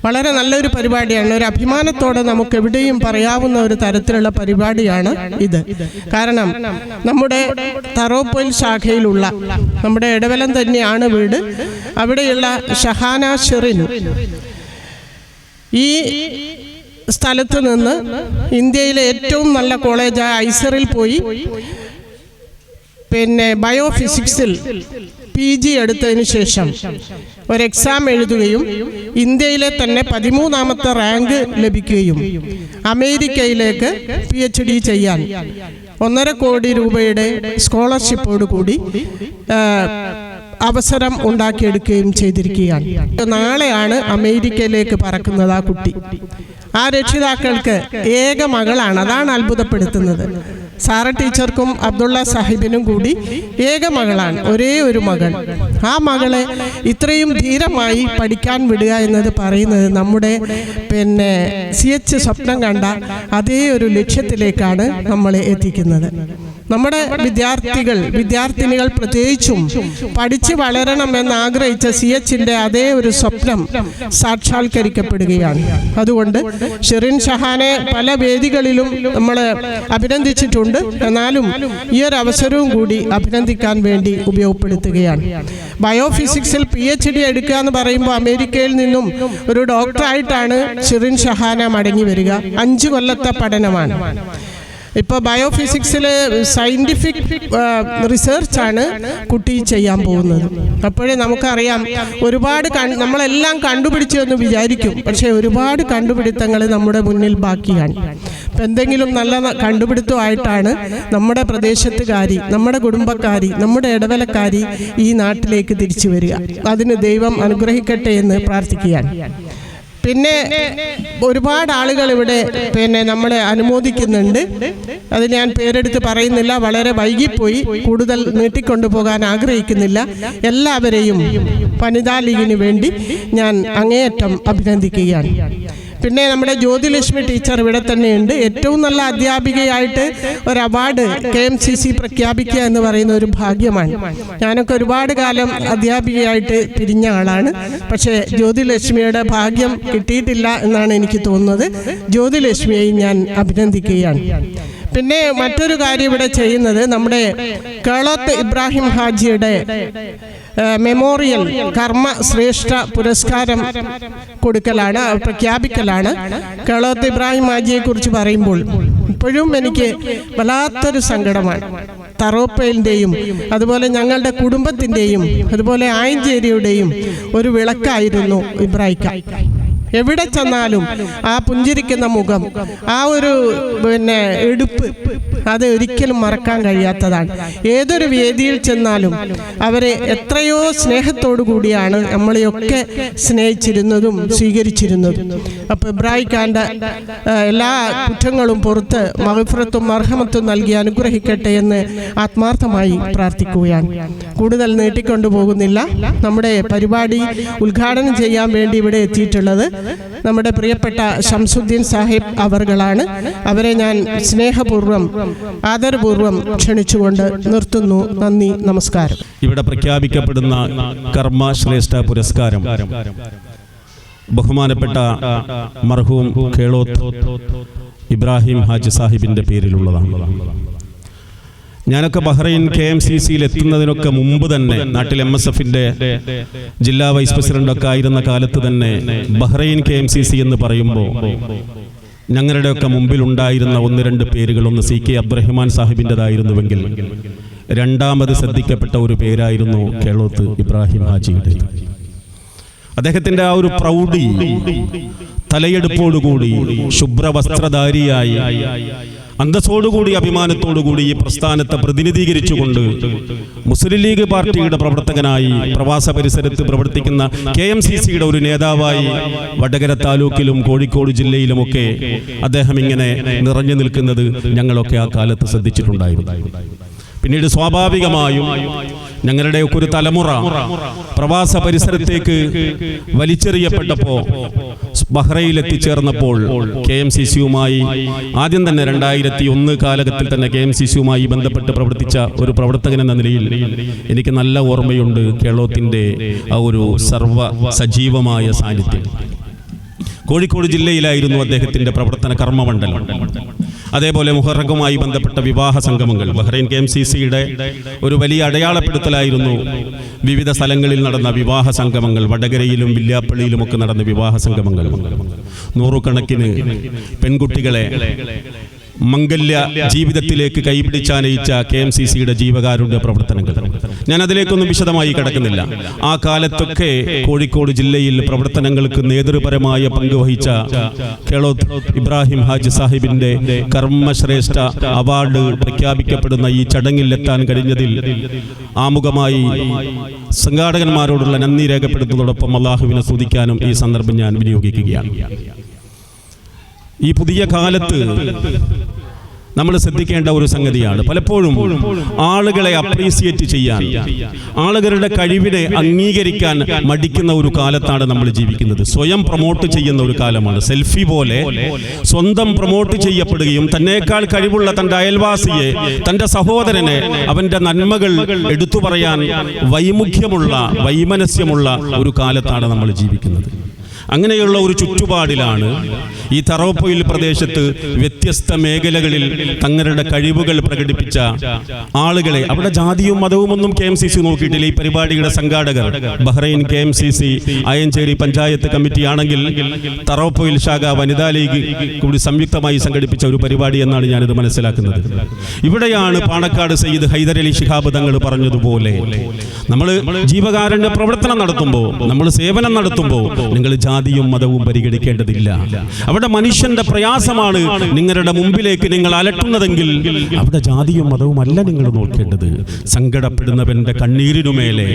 വളരെ നല്ലൊരു പരിപാടിയാണ്. ഒരു അഭിമാനത്തോടെ നമുക്ക് എവിടെയും പറയാവുന്ന ഒരു തരത്തിലുള്ള പരിപാടിയാണ് ഇത്. കാരണം നമ്മുടെ തറോപ്പൊയിൽ ശാഖയിലുള്ള, നമ്മുടെ ഇടവലം തന്നെയാണ് വീട്, അവിടെയുള്ള ഷഹാന ഷെറിൻ ഈ സ്ഥലത്ത് നിന്ന് ഇന്ത്യയിലെ ഏറ്റവും നല്ല കോളേജായ ഐസറിൽ പോയി ബയോഫിസിക്സിൽ PG എടുത്തതിന് ശേഷം ഒരു എക്സാം എഴുതുകയും ഇന്ത്യയിലെ തന്നെ 13ാമത്തെ റാങ്ക് ലഭിക്കുകയും അമേരിക്കയിലേക്ക് PhD ചെയ്യാൻ 1.5 കോടി രൂപയുടെ സ്കോളർഷിപ്പോട് കൂടി അവസരം ഉണ്ടാക്കിയെടുക്കുകയും ചെയ്തിരിക്കുകയാണ്. നാളെയാണ് അമേരിക്കയിലേക്ക് പറക്കുന്നത് ആ കുട്ടി. ആ രക്ഷിതാക്കൾക്ക് ഏക മകളാണ്. അതാണ് അത്ഭുതപ്പെടുത്തുന്നത്. സാറ ടീച്ചർക്കും അബ്ദുള്ള സാഹിബിനും കൂടി ഏക മകളാണ്, ഒരേ ഒരു മകൾ. ആ മകളെ ഇത്രയും ധീരമായി പഠിക്കാൻ വിടുക എന്നത് പറയുന്നത് നമ്മുടെ CH സ്വപ്നം കണ്ട അതേ ഒരു ലക്ഷ്യത്തിലേക്കാണ് നമ്മളെ എത്തിക്കുന്നത്. നമ്മുടെ വിദ്യാർത്ഥിനികൾ പ്രത്യേകിച്ചും പഠിച്ച് വളരണമെന്ന് ആഗ്രഹിച്ച CHന്റെ അതേ ഒരു സ്വപ്നം സാക്ഷാത്കരിക്കപ്പെടുകയാണ്. അതുകൊണ്ട് ഷിറിൻ ഷഹാനെ പല വേദികളിലും നമ്മൾ അഭിനന്ദിച്ചിട്ടുണ്ട്. എന്നാലും ഈ ഒരു അവസരവും കൂടി അഭിനന്ദിക്കാൻ വേണ്ടി ഉപയോഗപ്പെടുത്തുകയാണ്. ബയോഫിസിക്സിൽ PhD എടുക്കുക എന്ന് പറയുമ്പോൾ അമേരിക്കയിൽ നിന്നും ഒരു ഡോക്ടറായിട്ടാണ് ഷിറിൻ ഷഹാന മടങ്ങി വരിക. 5 കൊല്ലത്തെ പഠനമാണ്. ഇപ്പോൾ ബയോഫിസിക്സിൽ സയൻറ്റിഫിക് റിസർച്ചാണ് കുട്ടി ചെയ്യാൻ പോകുന്നത്. അപ്പോഴേ നമുക്കറിയാം ഒരുപാട് നമ്മളെല്ലാം കണ്ടുപിടിച്ചു എന്ന് വിചാരിക്കും, പക്ഷേ ഒരുപാട് കണ്ടുപിടുത്തങ്ങൾ നമ്മുടെ മുന്നിൽ ബാക്കിയാണ്. ഇപ്പം എന്തെങ്കിലും നല്ല കണ്ടുപിടുത്തമായിട്ടാണ് നമ്മുടെ പ്രദേശത്തുകാരി, നമ്മുടെ കുടുംബക്കാരി, നമ്മുടെ ഇടവലക്കാരി ഈ നാട്ടിലേക്ക് തിരിച്ചു വരിക. അതിന് ദൈവം അനുഗ്രഹിക്കട്ടെ എന്ന് പ്രാർത്ഥിക്കുകയാണ്. പിന്നെ ഒരുപാട് ആളുകൾ ഇവിടെ നമ്മളെ അനുമോദിക്കുന്നുണ്ട്. അത് ഞാൻ പേരെടുത്ത് പറയുന്നില്ല, വളരെ വൈകിപ്പോയി, കൂടുതൽ നീട്ടിക്കൊണ്ടുപോകാൻ ആഗ്രഹിക്കുന്നില്ല. എല്ലാവരെയും വനിതാ ലീഗിന് വേണ്ടി ഞാൻ അങ്ങേയറ്റം അഭിനന്ദിക്കുകയാണ്. പിന്നെ നമ്മുടെ ജ്യോതിലക്ഷ്മി ടീച്ചർ ഇവിടെ തന്നെയുണ്ട്. ഏറ്റവും നല്ല അധ്യാപികയായിട്ട് ഒരു അവാർഡ് KMCC പ്രഖ്യാപിക്കുക എന്ന് പറയുന്ന ഒരു ഭാഗ്യമാണ്. ഞാനൊക്കെ ഒരുപാട് കാലം അധ്യാപികയായിട്ട് പിരിഞ്ഞ ആളാണ്. പക്ഷേ ജ്യോതിലക്ഷ്മിയുടെ ഭാഗ്യം കിട്ടിയിട്ടില്ല എന്നാണ് എനിക്ക് തോന്നുന്നത്. ജ്യോതിലക്ഷ്മിയെ ഞാൻ അഭിനന്ദിക്കുകയാണ്. പിന്നെ മറ്റൊരു കാര്യം ഇവിടെ ചെയ്യുന്നത് നമ്മുടെ കേളോത്ത് ഇബ്രാഹിം ഹാജിയുടെ മെമ്മോറിയൽ കർമ്മ ശ്രേഷ്ഠ പുരസ്കാരം കൊടുക്കലാണ്, പ്രഖ്യാപിക്കലാണ്. കേളോത്ത് ഇബ്രാഹിം ഹാജിയെ കുറിച്ച് പറയുമ്പോൾ ഇപ്പോഴും എനിക്ക് വല്ലാത്തൊരു സങ്കടമാണ്. തറോപ്പയിൻ്റെയും അതുപോലെ ഞങ്ങളുടെ കുടുംബത്തിൻ്റെയും അതുപോലെ ആയഞ്ചേരിയുടെയും ഒരു വിളക്കായിരുന്നു ഇബ്രാഹിക്ക. എവിടെ ചെന്നാലും ആ പുഞ്ചിരിക്കുന്ന മുഖം, ആ ഒരു എടുപ്പ്, അത് ഒരിക്കലും മറക്കാൻ കഴിയാത്തതാണ്. ഏതൊരു വേദിയിൽ ചെന്നാലും അവരെ എത്രയോ സ്നേഹത്തോടു കൂടിയാണ് നമ്മളെയൊക്കെ സ്നേഹിച്ചിരുന്നതും സ്വീകരിച്ചിരുന്നതും. അപ്പോൾ ഇബ്രാഹിഖാൻ്റെ എല്ലാ കുറ്റങ്ങളും പുറത്ത് മഗ്ഫിറത്തും മർഹമത്തും നൽകി അനുഗ്രഹിക്കട്ടെ എന്ന് ആത്മാർത്ഥമായി പ്രാർത്ഥിക്കുകയാണ്. കൂടുതൽ നീട്ടിക്കൊണ്ടു പോകുന്നില്ല. നമ്മുടെ പരിപാടി ഉദ്ഘാടനം ചെയ്യാൻ വേണ്ടി ഇവിടെ എത്തിയിട്ടുള്ളത് നമ്മുടെ പ്രിയപ്പെട്ട ഷംസുദ്ദീൻ സാഹിബ് അവർകളാണ്. അവരെ ഞാൻ സ്നേഹപൂർവ്വം ആദരപൂർവ്വം ക്ഷണിച്ചുകൊണ്ട് നിർത്തുന്നു. നന്ദി, നമസ്കാരം. ഇവിടെ പ്രഖ്യാപിക്കപ്പെടുന്ന കർമ്മശ്രേഷ്ഠ പുരസ്കാരം ബഹുമാനപ്പെട്ട മർഹൂം കേളോത്ത് ഇബ്രാഹിം ഹാജി സാഹിബിന്റെ പേരിലുള്ളതാണ്. ഞാനൊക്കെ ബഹ്റൈൻ KMCCയിൽ എത്തുന്നതിനൊക്കെ മുമ്പ് തന്നെ, നാട്ടിൽ MSFന്റെ ജില്ലാ വൈസ് പ്രസിഡന്റൊക്കെ ആയിരുന്ന കാലത്ത് തന്നെ ബഹ്റൈൻ KMCC എന്ന് പറയുമ്പോൾ ഞങ്ങളുടെയൊക്കെ മുമ്പിൽ ഉണ്ടായിരുന്ന 1-2 പേരുകൾ, ഒന്ന് CK അബ്ദുറഹ്മാൻ സാഹിബിൻ്റെതായിരുന്നുവെങ്കിൽ രണ്ടാമത് ശ്രദ്ധിക്കപ്പെട്ട ഒരു പേരായിരുന്നു കേളോത്ത് ഇബ്രാഹിം ഹാജിയുടെ. അദ്ദേഹത്തിൻ്റെ ആ ഒരു പ്രൗഢി, തലയെടുപ്പോടുകൂടി ശുഭ്രവസ്ത്രധാരിയായി അന്തസ്സോടുകൂടി അഭിമാനത്തോടുകൂടി ഈ പ്രസ്ഥാനത്തെ പ്രതിനിധീകരിച്ചുകൊണ്ട് മുസ്ലിം ലീഗ് പാർട്ടിയുടെ പ്രവർത്തകനായി പ്രവാസ പരിസരത്ത് പ്രവർത്തിക്കുന്ന KMCCയുടെ ഒരു നേതാവായി വടകര താലൂക്കിലും കോഴിക്കോട് ജില്ലയിലുമൊക്കെ അദ്ദേഹം ഇങ്ങനെ നിറഞ്ഞു നിൽക്കുന്നത് ഞങ്ങളൊക്കെ ആ കാലത്ത് ശ്രദ്ധിച്ചിട്ടുണ്ടായിരുന്നു. പിന്നീട് സ്വാഭാവികമായും ഞങ്ങളുടെയൊക്കെ ഒരു തലമുറ പ്രവാസ പരിസരത്തേക്ക് വലിച്ചെറിയപ്പെട്ടപ്പോൾ ബഹ്റൈനിൽ എത്തിച്ചേർന്നപ്പോൾ KMCCയുമായി ആദ്യം തന്നെ 2001 കാലഘട്ടത്തിൽ തന്നെ KMCCയുമായി ബന്ധപ്പെട്ട് പ്രവർത്തിച്ച ഒരു പ്രവർത്തകൻ എന്ന നിലയിൽ എനിക്ക് നല്ല ഓർമ്മയുണ്ട് കേളോത്തിൻ്റെ ആ ഒരു സർവ സജീവമായ സാന്നിധ്യം. കോഴിക്കോട് ജില്ലയിലായിരുന്നു അദ്ദേഹത്തിൻ്റെ പ്രവർത്തന കർമ്മമണ്ഡലം. അതേപോലെ മുഹറഖുമായി ബന്ധപ്പെട്ട വിവാഹ സംഗമങ്ങൾ ബഹ്റൈൻ KMCCയുടെ ഒരു വലിയ അടയാളപ്പെടുത്തലായിരുന്നു. വിവിധ സ്ഥലങ്ങളിൽ നടന്ന വിവാഹ സംഗമങ്ങൾ, വടകരയിലും വില്യാപ്പള്ളിയിലുമൊക്കെ നടന്ന വിവാഹ സംഗമങ്ങൾ, നൂറുകണക്കിന് പെൺകുട്ടികളെ മംഗല്യ ജീവിതത്തിലേക്ക് കൈപിടിച്ചാനയിച്ച KMCCയുടെ ജീവകാരുണ്യ പ്രവർത്തനങ്ങൾ. ഞാൻ അതിലേക്കൊന്നും വിശദമായി കടക്കുന്നില്ല. ആ കാലത്തൊക്കെ കോഴിക്കോട് ജില്ലയിൽ പ്രവർത്തനങ്ങൾക്ക് നേതൃപരമായ പങ്കുവഹിച്ച കേളോത്ത് ഇബ്രാഹിം ഹാജി സാഹിബിന്റെ കർമ്മശ്രേഷ്ഠ അവാർഡ് പ്രഖ്യാപിക്കപ്പെടുന്ന ഈ ചടങ്ങിൽ എത്താൻ കഴിഞ്ഞതിൽ ആമുഖമായി സംഘാടകന്മാരോടുള്ള നന്ദി രേഖപ്പെടുത്തുന്നതോടൊപ്പം അള്ളാഹുവിനെ സ്തുതിക്കാനും ഈ സന്ദർഭം ഞാൻ വിനിയോഗിക്കുകയാണ്. ഈ പുതിയ കാലത്ത് നമ്മൾ ശ്രദ്ധിക്കേണ്ട ഒരു സംഗതിയാണ്. പലപ്പോഴും ആളുകളെ അപ്രീസിയേറ്റ് ചെയ്യാൻ, ആളുകളുടെ കഴിവിനെ അംഗീകരിക്കാൻ മടിക്കുന്ന ഒരു കാലത്താണ് നമ്മൾ ജീവിക്കുന്നത്. സ്വയം പ്രൊമോട്ട് ചെയ്യുന്ന ഒരു കാലമാണ്. സെൽഫി പോലെ സ്വന്തം പ്രൊമോട്ട് ചെയ്യപ്പെടുകയും തന്നേക്കാൾ കഴിവുള്ള തൻ്റെ അയൽവാസിയെ, തൻ്റെ സഹോദരനെ, അവൻ്റെ നന്മകൾ എടുത്തു പറയാൻ വൈമനസ്യമുള്ള ഒരു കാലത്താണ് നമ്മൾ ജീവിക്കുന്നത്. അങ്ങനെയുള്ള ഒരു ചുറ്റുപാടിലാണ് ഈ തറോപ്പൊയിൽ പ്രദേശത്ത് വ്യത്യസ്ത മേഖലകളിൽ തങ്ങളുടെ കഴിവുകൾ പ്രകടിപ്പിച്ച ആളുകളെ, അവിടെ ജാതിയും മതവും ഒന്നും KMCC നോക്കിയിട്ടില്ല. ഈ പരിപാടിയുടെ സംഘാടകർ Bahrain KMCC Ayancheri panchayat committee ആണെങ്കിൽ തറോപ്പൊയിൽ ശാഖ വനിതാ ലീഗ് കൂടി സംയുക്തമായി സംഘടിപ്പിച്ച ഒരു പരിപാടി എന്നാണ് ഞാനിത് മനസ്സിലാക്കുന്നത്. ഇവിടെയാണ് പാണക്കാട് സയ്യിദ് ഹൈദരലി ശിഹാബ് തങ്ങൾ പറഞ്ഞതുപോലെ, നമ്മൾ ജീവകാരുണ്യ പ്രവർത്തനം നടത്തുമ്പോൾ, നമ്മൾ സേവനം നടത്തുമ്പോൾ നിങ്ങൾ ജാതിയും മതവും പരിഗണിക്കേണ്ടതില്ല. അവിടെ മനുഷ്യന്റെ പ്രയാസമാണ് നിങ്ങളുടെ മുമ്പിലേക്ക് നിങ്ങൾ അലട്ടുന്നതെങ്കിൽ അവിടെ ജാതിയും മതവും അല്ല നിങ്ങൾ നോക്കേണ്ടത്. സങ്കടപ്പെടുന്നവന്റെ കണ്ണീരിനുമേലെ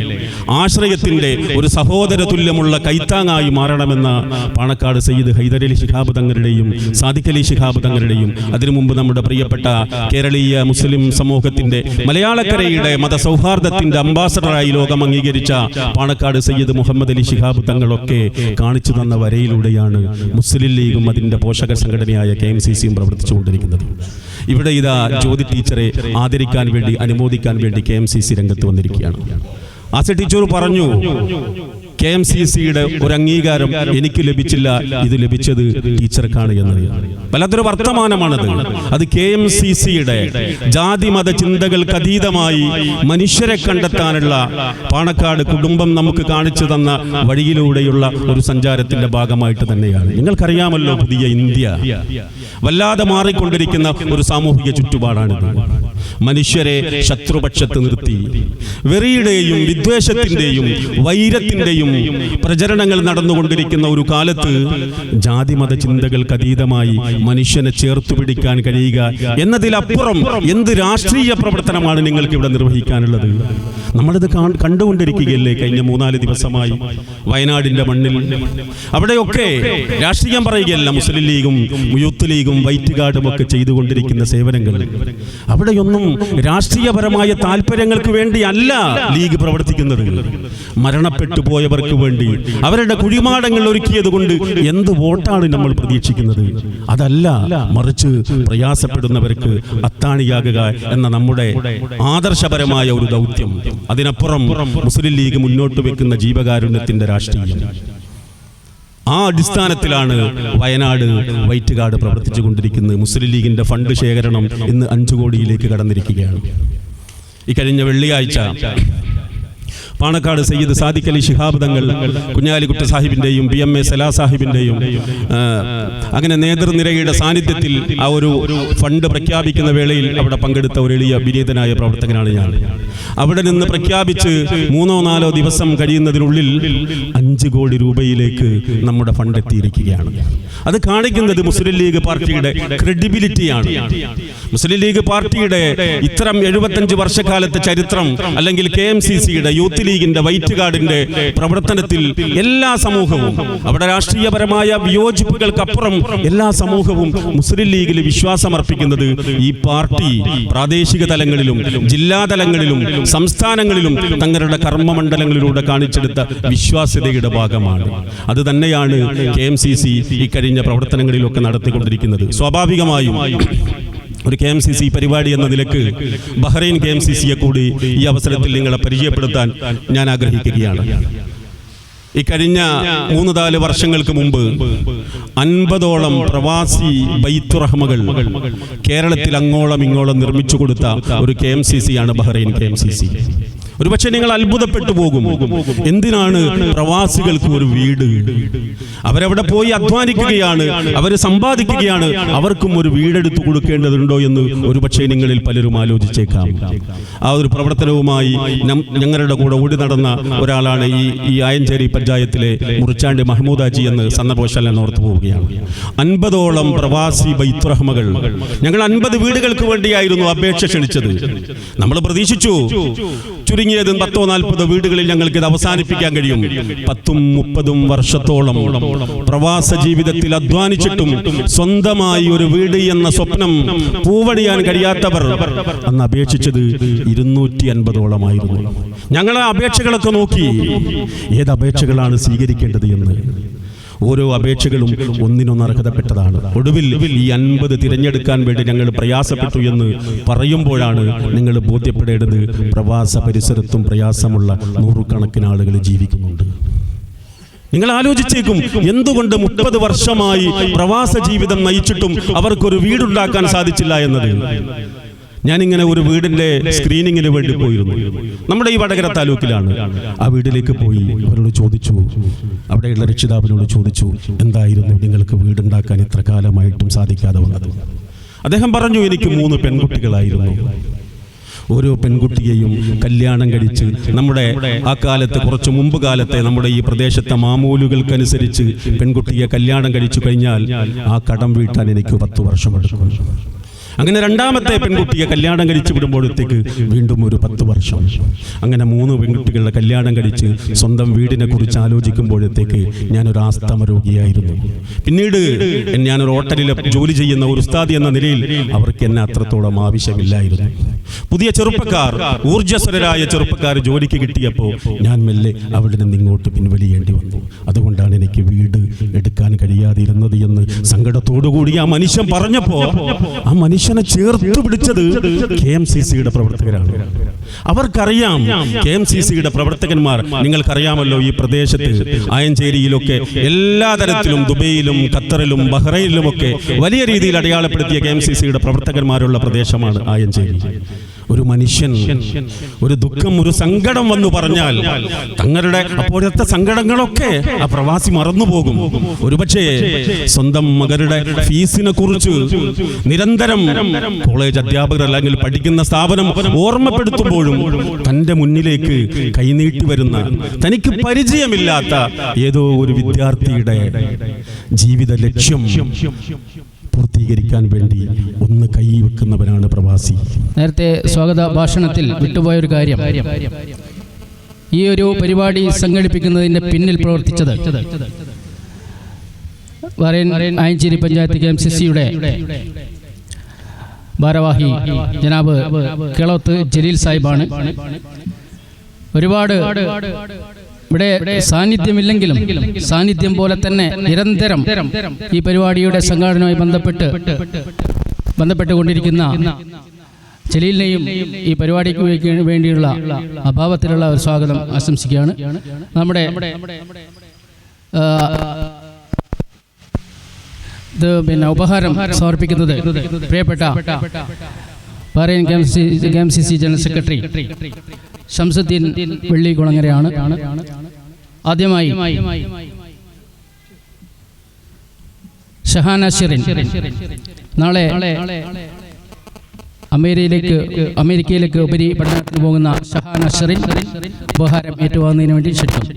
ആശ്രയത്തിന്റെ ഒരു സഹോദര തുല്യമുള്ള കൈത്താങ്ങായി മാറണമെന്ന പാണക്കാട് സയ്യിദ് ഹൈദരലി ശിഹാബ് തങ്ങളുടെയും സാദിഖ് അലി ശിഹാബ് തങ്ങളുടെയും, അതിനു മുമ്പ് നമ്മുടെ പ്രിയപ്പെട്ട കേരളീയ മുസ്ലിം സമൂഹത്തിന്റെ മലയാളക്കരയുടെ മതസൗഹാർദ്ദത്തിന്റെ അംബാസഡറായി ലോകം അംഗീകരിച്ച പാണക്കാട് സയ്യിദ് മുഹമ്മദ് അലി ശിഹാബ് തങ്ങളൊക്കെ കാണിച്ചു തന്ന വരയിലൂടെയാണ് മുസ്ലിം ലീഗും അതിൻ്റെ പോഷക സംഘടനയായ KMCCയും പ്രവർത്തിച്ചുകൊണ്ടിരിക്കുന്നത്. ഇവിടെ ഇതാ ജ്യോതി ടീച്ചറെ ആദരിക്കാൻ വേണ്ടി, അനുമോദിക്കാൻ വേണ്ടി KMCC രംഗത്ത് വന്നിരിക്കുകയാണ്. ആസിയ ടീച്ചർ പറഞ്ഞു, KMCCയുടെ ഒരു അംഗീകാരം എനിക്ക് ലഭിച്ചില്ല, ഇത് ലഭിച്ചത് ടീച്ചർക്കാണ് എന്നത്. വല്ലാത്തൊരു വർത്തമാനമാണത്. അത് KMCCയുടെ ജാതി മത ചിന്തകൾക്ക് അതീതമായി മനുഷ്യരെ കണ്ടെത്താനുള്ള പാണക്കാട് കുടുംബം നമുക്ക് കാണിച്ചു തന്ന വഴിയിലൂടെയുള്ള ഒരു സഞ്ചാരത്തിന്റെ ഭാഗമായിട്ട് തന്നെയാണ്. നിങ്ങൾക്കറിയാമല്ലോ, പുതിയ ഇന്ത്യ വല്ലാതെ മാറിക്കൊണ്ടിരിക്കുന്ന ഒരു സാമൂഹിക ചുറ്റുപാടാണിത്. മനുഷ്യരെ ശത്രുപക്ഷത്ത് നിർത്തി വെറിയുടെയും വിദ്വേഷത്തിന്റെയും വൈരത്തിന്റെയും പ്രചരണങ്ങൾ നടന്നുകൊണ്ടിരിക്കുന്ന ഒരു കാലത്ത് ജാതിമത ചിന്തകൾക്ക് അതീതമായി മനുഷ്യനെ ചേർത്തു പിടിക്കാൻ കഴിയുക എന്നതിലപ്പുറം എന്ത് രാഷ്ട്രീയ പ്രവർത്തനമാണ് നിങ്ങൾക്ക് ഇവിടെ നിർവഹിക്കാനുള്ളത്? നമ്മളിത് കണ്ടുകൊണ്ടിരിക്കുകയല്ലേ കഴിഞ്ഞ 3-4 ദിവസമായി വയനാടിന്റെ മണ്ണിൽ. അവിടെയൊക്കെ രാഷ്ട്രീയം പറയുകയല്ല, മുസ്ലിം ലീഗും യൂത്ത് ലീഗും വൈറ്റ് ഗാർഡും ഒക്കെ ചെയ്തുകൊണ്ടിരിക്കുന്ന സേവനങ്ങൾ, അവിടെയൊന്നും രാഷ്ട്രീയപരമായ താല്പര്യങ്ങൾക്ക് വേണ്ടി അല്ല ലീഗ് പ്രവർത്തിക്കുന്നത്. മരണപ്പെട്ടു പോയവർക്ക് വേണ്ടി, അവരുടെ കുഴിമാടങ്ങൾ ഒരുക്കിയത് കൊണ്ട് എന്ത് വോട്ടാണ് നമ്മൾ പ്രതീക്ഷിക്കുന്നത്? അതല്ല, മറിച്ച് പ്രയാസപ്പെടുന്നവർക്ക് അത്താണിയാകുക എന്ന നമ്മുടെ ആദർശപരമായ ഒരു ദൗത്യം. അതിനപ്പുറം മുസ്ലിം ലീഗ് മുന്നോട്ട് വെക്കുന്ന ജീവകാരുണ്യത്തിന്റെ രാഷ്ട്രീയം. ആ അടിസ്ഥാനത്തിലാണ് വയനാട് വൈറ്റ് ഗാർഡ് പ്രവർത്തിച്ചു കൊണ്ടിരിക്കുന്നത്. മുസ്ലിം ലീഗിന്റെ ഫണ്ട് ശേഖരണം ഇന്ന് 5 കോടിയിലേക്ക് കടന്നിരിക്കുകയാണ്. ഈ കഴിഞ്ഞ വെള്ളിയാഴ്ച പാണക്കാട് സയ്യിദ് സാദിഖ് അലി ശിഹാബ് തങ്ങൾ കുഞ്ഞാലിക്കുട്ടി സാഹിബിന്റെയും PMA സലാ സാഹിബിന്റെയും അങ്ങനെ നേതൃനിരയുടെ സാന്നിധ്യത്തിൽ ആ ഒരു ഫണ്ട് പ്രഖ്യാപിക്കുന്ന വേളയിൽ അവിടെ പങ്കെടുത്ത ഒരു എളിയ വിനീതനായ പ്രവർത്തകനാണ് ഞാൻ. അവിടെ നിന്ന് പ്രഖ്യാപിച്ച് 3-4 ദിവസം കഴിയുന്നതിനുള്ളിൽ 5 കോടി രൂപയിലേക്ക് നമ്മുടെ ഫണ്ട് എത്തിയിരിക്കുകയാണ്. അത് കാണിക്കുന്നത് മുസ്ലിം ലീഗ് പാർട്ടിയുടെ ക്രെഡിബിലിറ്റിയാണ്. മുസ്ലിം ലീഗ് പാർട്ടിയുടെ ഇത്തരം 75 വർഷക്കാലത്തെ ചരിത്രം, അല്ലെങ്കിൽ KMCCയുടെ യൂത്ത് ലീഗിന്റെ വൈറ്റ് ഗാർഡിന്റെ പ്രവർത്തനത്തിൽ എല്ലാ സമൂഹവും, അവിടെ രാഷ്ട്രീയപരമായ വിയോജിപ്പുകൾക്കപ്പുറം എല്ലാ സമൂഹവും മുസ്ലിം ലീഗിൽ വിശ്വാസമർപ്പിക്കുന്നത് ഈ പാർട്ടി പ്രാദേശിക തലങ്ങളിലും ജില്ലാ തലങ്ങളിലും സംസ്ഥാനങ്ങളിലും തങ്ങളുടെ കർമ്മമണ്ഡലങ്ങളിലൂടെ കാണിച്ചെടുത്ത വിശ്വാസ്യതയുടെ ഭാഗമാണ്. അത് തന്നെയാണ് KMCC ഈ കഴിഞ്ഞ പ്രവർത്തനങ്ങളിലൊക്കെ നടത്തിക്കൊണ്ടിരിക്കുന്നത്. സ്വാഭാവികമായും ഒരു KMCC പരിപാടി എന്ന നിലക്ക് ബഹ്റൈൻ KMCCയെ കൂടി ഈ അവസരത്തിൽ നിങ്ങളെ പരിചയപ്പെടുത്താൻ ഞാൻ ആഗ്രഹിക്കുകയാണ്. ഈ കഴിഞ്ഞ 3-4 വർഷങ്ങൾക്ക് മുമ്പ് 50ഓളം പ്രവാസി ബൈത്തുറഹ്മകൾ കേരളത്തിൽ അങ്ങോളം ഇങ്ങോളം നിർമ്മിച്ചു കൊടുത്ത ഒരു KMCCയാണ് ബഹ്റൈൻ KMCC. ഒരുപക്ഷെ നിങ്ങൾ അത്ഭുതപ്പെട്ടു പോകും, എന്തിനാണ് പ്രവാസികൾക്ക് ഒരു വീട്? അവരവിടെ പോയി അധ്വാനിക്കുകയാണ്, അവർ സമ്പാദിക്കുകയാണ്, അവർക്കും ഒരു വീടെടുത്തു കൊടുക്കേണ്ടതുണ്ടോ എന്ന് ഒരുപക്ഷെ നിങ്ങളിൽ പലരും ആലോചിച്ചേക്കാം. ആ ഒരു പ്രവർത്തനവുമായി ഞങ്ങളുടെ കൂടെ ഓടി നടന്ന ഒരാളാണ് ഈ ആയഞ്ചേരി പഞ്ചായത്തിലെ മുറിച്ചാണ്ടി മഹ്മൂദാജി എന്ന് സന്ദർഭവശാൽ ഓർത്തു പോവുകയാണ്. 50ഓളം പ്രവാസി ബൈത്തുറഹ്മകൾ, ഞങ്ങൾ 50 വീടുകൾക്ക് വേണ്ടിയായിരുന്നു അപേക്ഷ ക്ഷണിച്ചത്. നമ്മൾ പ്രതീക്ഷിച്ചു ചുരുങ്ങിയത് 10-40 വീടുകളിൽ ഞങ്ങൾക്ക് ഇത് അവസാനിപ്പിക്കാൻ കഴിയും. 10-30 വർഷത്തോളം പ്രവാസ ജീവിതത്തിൽ അധ്വാനിച്ചിട്ടും സ്വന്തമായി ഒരു വീട് എന്ന സ്വപ്നം പൂവണിയാൻ കഴിയാത്തവർ അന്ന് അപേക്ഷിച്ചത് 250ഓളമായിരുന്നു. ഞങ്ങൾ ആ അപേക്ഷകളൊക്കെ നോക്കി ഏത് അപേക്ഷകളാണ് സ്വീകരിക്കേണ്ടത് എന്ന്. ഓരോ അപേക്ഷകളും ഒന്നിനൊന്ന് അർഹതപ്പെട്ടതാണ്. ഒടുവിൽ ഈ 50 തിരഞ്ഞെടുക്കാൻ വേണ്ടി ഞങ്ങൾ പ്രയാസപ്പെട്ടു എന്ന് പറയുമ്പോഴാണ് നിങ്ങൾ ബോധ്യപ്പെടേണ്ടത് പ്രവാസ പരിസരത്തും പ്രയാസമുള്ള നൂറുകണക്കിന് ആളുകൾ ജീവിക്കുന്നുണ്ട്. നിങ്ങൾ ആലോചിച്ചേക്കും, എന്തുകൊണ്ട് 30 വർഷമായി പ്രവാസ ജീവിതം നയിച്ചിട്ടും അവർക്കൊരു വീടുണ്ടാക്കാൻ സാധിച്ചില്ല എന്നത്. ഞാനിങ്ങനെ ഒരു വീടിന്റെ സ്ക്രീനിങ്ങിന് വേണ്ടി പോയിരുന്നു. നമ്മുടെ ഈ വടകര താലൂക്കിലാണ്. ആ വീട്ടിലേക്ക് പോയി അവരോട് ചോദിച്ചു, അവിടെയുള്ള രക്ഷിതാവിനോട് ചോദിച്ചു, എന്തായിരുന്നു നിങ്ങൾക്ക് വീടുണ്ടാക്കാൻ ഇത്ര കാലമായിട്ടും സാധിക്കാതെ വന്നത്? അദ്ദേഹം പറഞ്ഞു, എനിക്ക് 3 പെൺകുട്ടികളായിരുന്നു. ഓരോ പെൺകുട്ടിയെയും കല്യാണം കഴിച്ച് നമ്മുടെ ആ കാലത്ത് കുറച്ച് മുമ്പ് കാലത്തെ നമ്മുടെ ഈ പ്രദേശത്തെ മാമൂലുകൾക്കനുസരിച്ച് പെൺകുട്ടിയെ കല്യാണം കഴിച്ചു കഴിഞ്ഞാൽ ആ കടം വീട്ടാൻ എനിക്ക് 10 വർഷമെടുക്കും. അങ്ങനെ രണ്ടാമത്തെ പെൺകുട്ടിയെ കല്യാണം കഴിച്ചു വിടുമ്പോഴത്തേക്ക് വീണ്ടും ഒരു 10 വർഷം. അങ്ങനെ 3 പെൺകുട്ടികളുടെ കല്യാണം കഴിച്ച് സ്വന്തം വീടിനെ കുറിച്ച് ആലോചിക്കുമ്പോഴത്തേക്ക് ഞാനൊരു ആസ്തമ രോഗിയായിരുന്നു. പിന്നീട് ഞാനൊരു ഹോട്ടലിൽ ജോലി ചെയ്യുന്ന ഒരു ഉസ്താദി എന്ന നിലയിൽ അവർക്ക് എന്നെ അത്രത്തോളം ആവശ്യമില്ലായിരുന്നു. പുതിയ ചെറുപ്പക്കാർ, ഊർജ്ജസ്വലരായ ചെറുപ്പക്കാർ ജോലിക്ക് കിട്ടിയപ്പോൾ ഞാൻ മെല്ലെ അവിടെ നിന്ന് ഇങ്ങോട്ട് പിൻവലിയേണ്ടി വന്നു. അതുകൊണ്ടാണ് എനിക്ക് വീട് എടുക്കാൻ കഴിയാതിരുന്നത് എന്ന് സങ്കടത്തോടുകൂടി ആ മനുഷ്യൻ പറഞ്ഞപ്പോൾ ആ മനുഷ്യനെ ചേർത്ത് പിടിച്ചത് KMCCയുടെ പ്രവർത്തകരാണ്. അവർക്കറിയാം, KMCCയുടെ പ്രവർത്തകന്മാർ, നിങ്ങൾക്കറിയാമല്ലോ ഈ പ്രദേശത്ത് ആയഞ്ചേരിയിലൊക്കെ എല്ലാ തരത്തിലും ദുബൈയിലും ഖത്തറിലും ബഹ്റൈനിലുമൊക്കെ വലിയ രീതിയിൽ അടയാളപ്പെടുത്തിയ KMCCയുടെ പ്രവർത്തകന്മാരുള്ള പ്രദേശമാണ് ആയഞ്ചേരി. ഒരു മനുഷ്യൻ ഒരു ദുഃഖം, ഒരു സങ്കടം വന്നു പറഞ്ഞാൽ തങ്ങളുടെ അപ്പോഴത്തെ സങ്കടങ്ങളൊക്കെ ആ പ്രവാസി മറന്നുപോകും. ഒരുപക്ഷേ സ്വന്തം മകളുടെ ഫീസിനെ കുറിച്ച് നിരന്തരം കോളേജ് അധ്യാപകർ അല്ലെങ്കിൽ പഠിക്കുന്ന സ്ഥാപനം ഓർമ്മപ്പെടുത്തുമ്പോഴും തന്റെ മുന്നിലേക്ക് കൈനീട്ടി വരുന്ന, തനിക്ക് പരിചയമില്ലാത്ത ഏതോ ഒരു വിദ്യാർത്ഥിയുടെ ജീവിത ലക്ഷ്യം പൂർത്തീകരിക്കാൻ വേണ്ടി ഒന്ന് കൈവെക്കുന്നവനാണ് പ്രവാസി. നേരത്തെ സ്വാഗത ഭാഷണത്തിൽ വിട്ടുപോയൊരു കാര്യം, ഈ ഒരു പരിപാടി സംഘടിപ്പിക്കുന്നതിന്റെ പിന്നിൽ പ്രവർത്തിച്ചത് ആയഞ്ചേരി പഞ്ചായത്ത് KMCCയുടെ ഭാരവാഹി ജനാബ് കേളോത്ത് ജലീൽ സാഹിബാണ്. ഒരുപാട് ഇവിടെ സാന്നിധ്യമില്ലെങ്കിലും സാന്നിധ്യം പോലെ തന്നെ നിരന്തരം ഈ പരിപാടിയുടെ സംഘാടനവുമായി ബന്ധപ്പെട്ടുകൊണ്ടിരിക്കുന്ന ജലീലിനെയും ഈ പരിപാടിക്ക് വേണ്ടിയുള്ള അഭാവത്തിലുള്ള ഒരു സ്വാഗതം ആശംസിക്കുകയാണ്. നമ്മുടെ ഉപഹാരം സമർപ്പിക്കുന്നത് പ്രിയപ്പെട്ട പാറയൻ KMCC ജനറൽ സെക്രട്ടറി ഷംസുദ്ദീൻ വെള്ളികുളങ്ങരയാണ്. ആദ്യമായി ഷഹാന ഷിറിൻ, നാളെ അമേരിക്കയിലേക്ക് ഉപരി പഠനത്തിന് പോകുന്ന ഷഹാന ഷിറിൻ ഉപഹാരം ഏറ്റുവാങ്ങുന്നതിന് വേണ്ടി ക്ഷണിക്കും.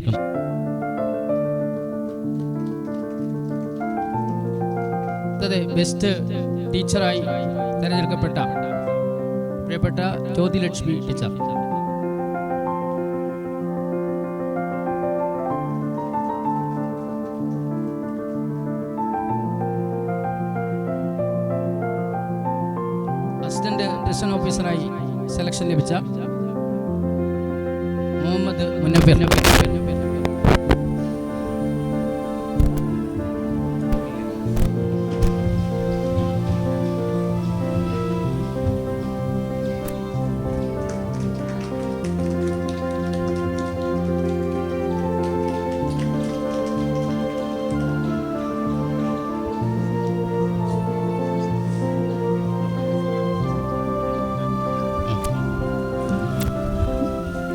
ബെസ്റ്റ് ടീച്ചറായി തിരഞ്ഞെടുക്കപ്പെട്ട പ്രിയപ്പെട്ട ജ്യോതിലക്ഷ്മി ടീച്ചർ. അസിസ്റ്റന്റ് പ്രിസൺ ഓഫീസറായി സെലക്ഷൻ ലഭിച്ച മുഹമ്മദ് മുനവ്വർ.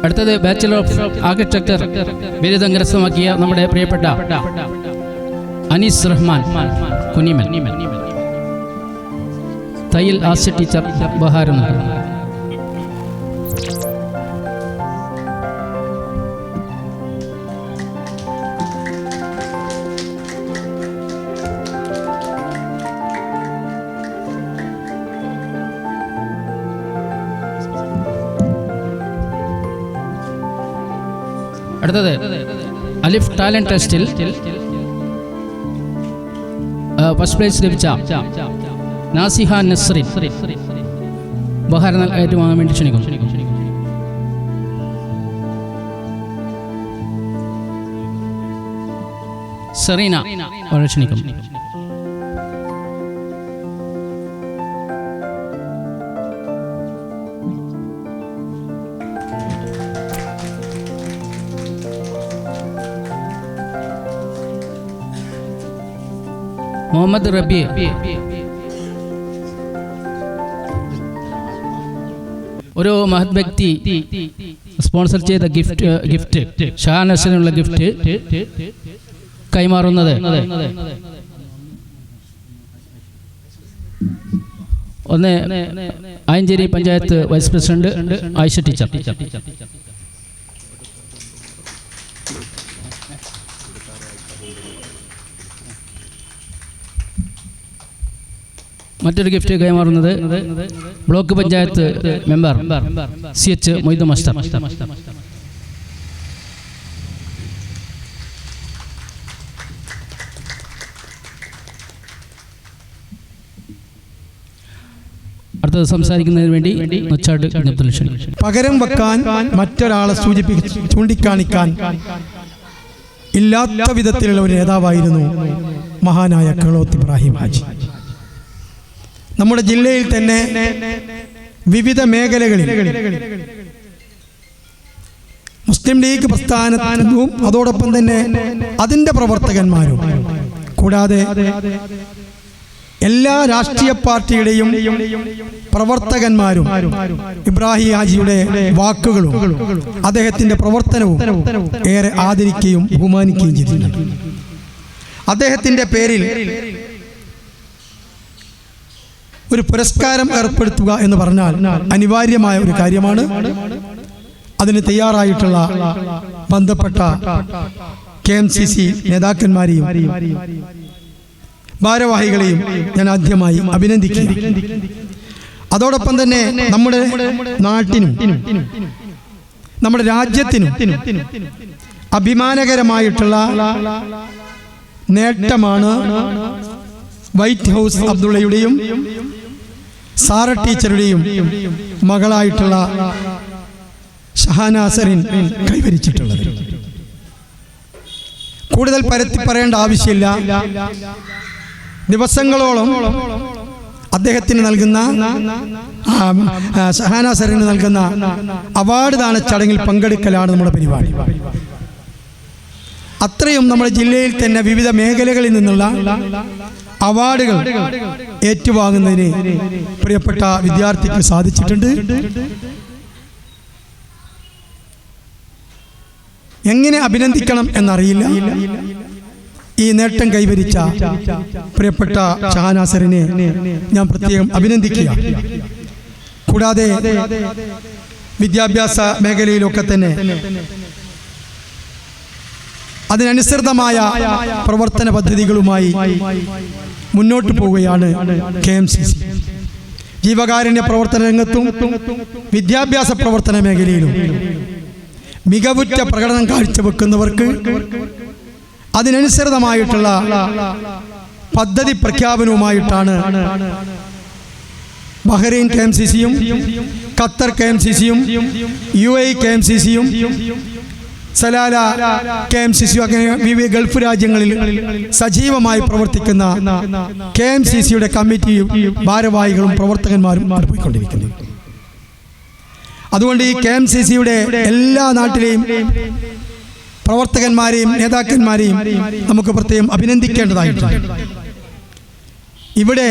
അടുത്തത് ബാച്ചലർ ഓഫ് ആർക്കിടെക്ചർ ബിരുദം കരസ്ഥമാക്കിയ നമ്മുടെ പ്രിയപ്പെട്ട അനീസ് റഹ്മാൻ കുനിമൽ. തയ്യൽ ആസ്യ ടീച്ചർ ഉപഹാരം. അടുത്തത് അലിഫ് ടാലന്റ് ടെസ്റ്റിൽ ഫസ്റ്റ് പ്രൈസ് ലഭിച്ച നാസിഹ നസ്രിൻ ഉപഹാരം ഏറ്റുവാങ്ങാൻ വേണ്ടി ക്ഷണിക്കും. സെറീന വളരെ ക്ഷണിക്കും. മുഹമ്മദ് റബി ഒരു മഹത് വ്യക്തി സ്പോൺസർ ചെയ്ത ഗിഫ്റ്റ് ഷഹാനസിനുള്ള ഗിഫ്റ്റ് കൈമാറുന്നത് ഒന്ന് Ayancheri panchayat vice president Ayisha teacher. മറ്റൊരു ഗിഫ്റ്റ് കൈമാറുന്നത് block panchayat member CH Moidu master. അടുത്തത് സംസാരിക്കുന്നതിന് വേണ്ടി നൊച്ചാട് അബ്ദുൽ ഷരീഫ്. പകരം വെക്കാൻ മറ്റൊരാളെ ചൂണ്ടിക്കാണിക്കാൻ ഇല്ലാത്ത വിധത്തിലുള്ള ഒരു നേതാവായിരുന്നു മഹാനായ കേളോത്ത് ഇബ്രാഹിം ഹാജി. നമ്മുടെ ജില്ലയിൽ തന്നെ വിവിധ മേഖലകളിൽ മുസ്ലിം ലീഗ് പ്രസ്ഥാനവും അതോടൊപ്പം തന്നെ അതിൻ്റെ പ്രവർത്തകന്മാരും കൂടാതെ എല്ലാ രാഷ്ട്രീയ പാർട്ടിയുടെയും പ്രവർത്തകന്മാരും ഇബ്രാഹിം ഹാജിയുടെ വാക്കുകളും അദ്ദേഹത്തിൻ്റെ പ്രവർത്തനവും ഏറെ ആദരിക്കുകയും ബഹുമാനിക്കുകയും ചെയ്തിട്ടുണ്ട്. അദ്ദേഹത്തിൻ്റെ പേരിൽ ഒരു പുരസ്കാരം ഏർപ്പെടുത്തുക എന്ന് പറഞ്ഞാൽ അനിവാര്യമായ ഒരു കാര്യമാണ്. അതിന് തയ്യാറായിട്ടുള്ള ബന്ധപ്പെട്ട KMCC നേതാക്കന്മാരെയും ഭാരവാഹികളെയും ഞാൻ ആദ്യമായി അഭിനന്ദിക്കുന്നു. അതോടൊപ്പം തന്നെ നമ്മുടെ നാട്ടിനും നമ്മുടെ രാജ്യത്തിനും അഭിമാനകരമായിട്ടുള്ള നേട്ടമാണ് വൈറ്റ് ഹൗസ് അബ്ദുള്ളയുടെയും സാറ ടീച്ചറുടെയും മകളായിട്ടുള്ള ഷഹാനാസറിൻ കൈവരിച്ചിട്ടുള്ളത്. കൂടുതൽ പരത്തി പറയേണ്ട ആവശ്യമില്ല. ദിവസങ്ങളോളം അദ്ദേഹത്തിന് നൽകുന്ന ഷഹാനാസറിന് നൽകുന്ന അവാർഡ് ദാന ചടങ്ങിൽ പങ്കെടുക്കലാണ് നമ്മുടെ പരിപാടി. അത്രയും നമ്മുടെ ജില്ലയിൽ തന്നെ വിവിധ മേഖലകളിൽ നിന്നുള്ള അവാർഡുകൾ ഏറ്റുവാങ്ങുന്നതിന് പ്രിയപ്പെട്ട വിദ്യാർത്ഥിക്ക് സാധിച്ചിട്ടുണ്ട്. എങ്ങനെ അഭിനന്ദിക്കണം എന്നറിയില്ല. ഈ നേട്ടം കൈവരിച്ച പ്രിയപ്പെട്ട ഷഹാനാസറിനെ ഞാൻ പ്രത്യേകം അഭിനന്ദിക്കുക. കൂടാതെ വിദ്യാഭ്യാസ മേഖലയിലൊക്കെ തന്നെ അതിനനുസൃതമായ പ്രവർത്തന പദ്ധതികളുമായി മുന്നോട്ട് പോവുകയാണ് KMCC. ജീവകാരുണ്യ പ്രവർത്തന രംഗത്തും വിദ്യാഭ്യാസ പ്രവർത്തന മേഖലയിലും മികവുറ്റ പ്രകടനം കാഴ്ചവെക്കുന്നവർക്ക് അതിനനുസൃതമായിട്ടുള്ള പദ്ധതി പ്രഖ്യാപനവുമായിട്ടാണ് ബഹ്റൈൻ KMCCയും ഖത്തർ KMCCയും UAE KMCCയും സലാല KMCCയും അങ്ങനെ വിവിധ ഗൾഫ് രാജ്യങ്ങളിൽ സജീവമായി പ്രവർത്തിക്കുന്ന KMCCയുടെ കമ്മിറ്റിയും ഭാരവാഹികളും പ്രവർത്തകന്മാരും നടത്തിക്കൊണ്ടിരിക്കുന്നു. അതുകൊണ്ട് ഈ KMCCയുടെ എല്ലാ നാട്ടിലെയും പ്രവർത്തകന്മാരെയും നേതാക്കന്മാരെയും നമുക്ക് പ്രത്യേകം അഭിനന്ദിക്കേണ്ടതായിട്ടുണ്ട്. ഇവിടെ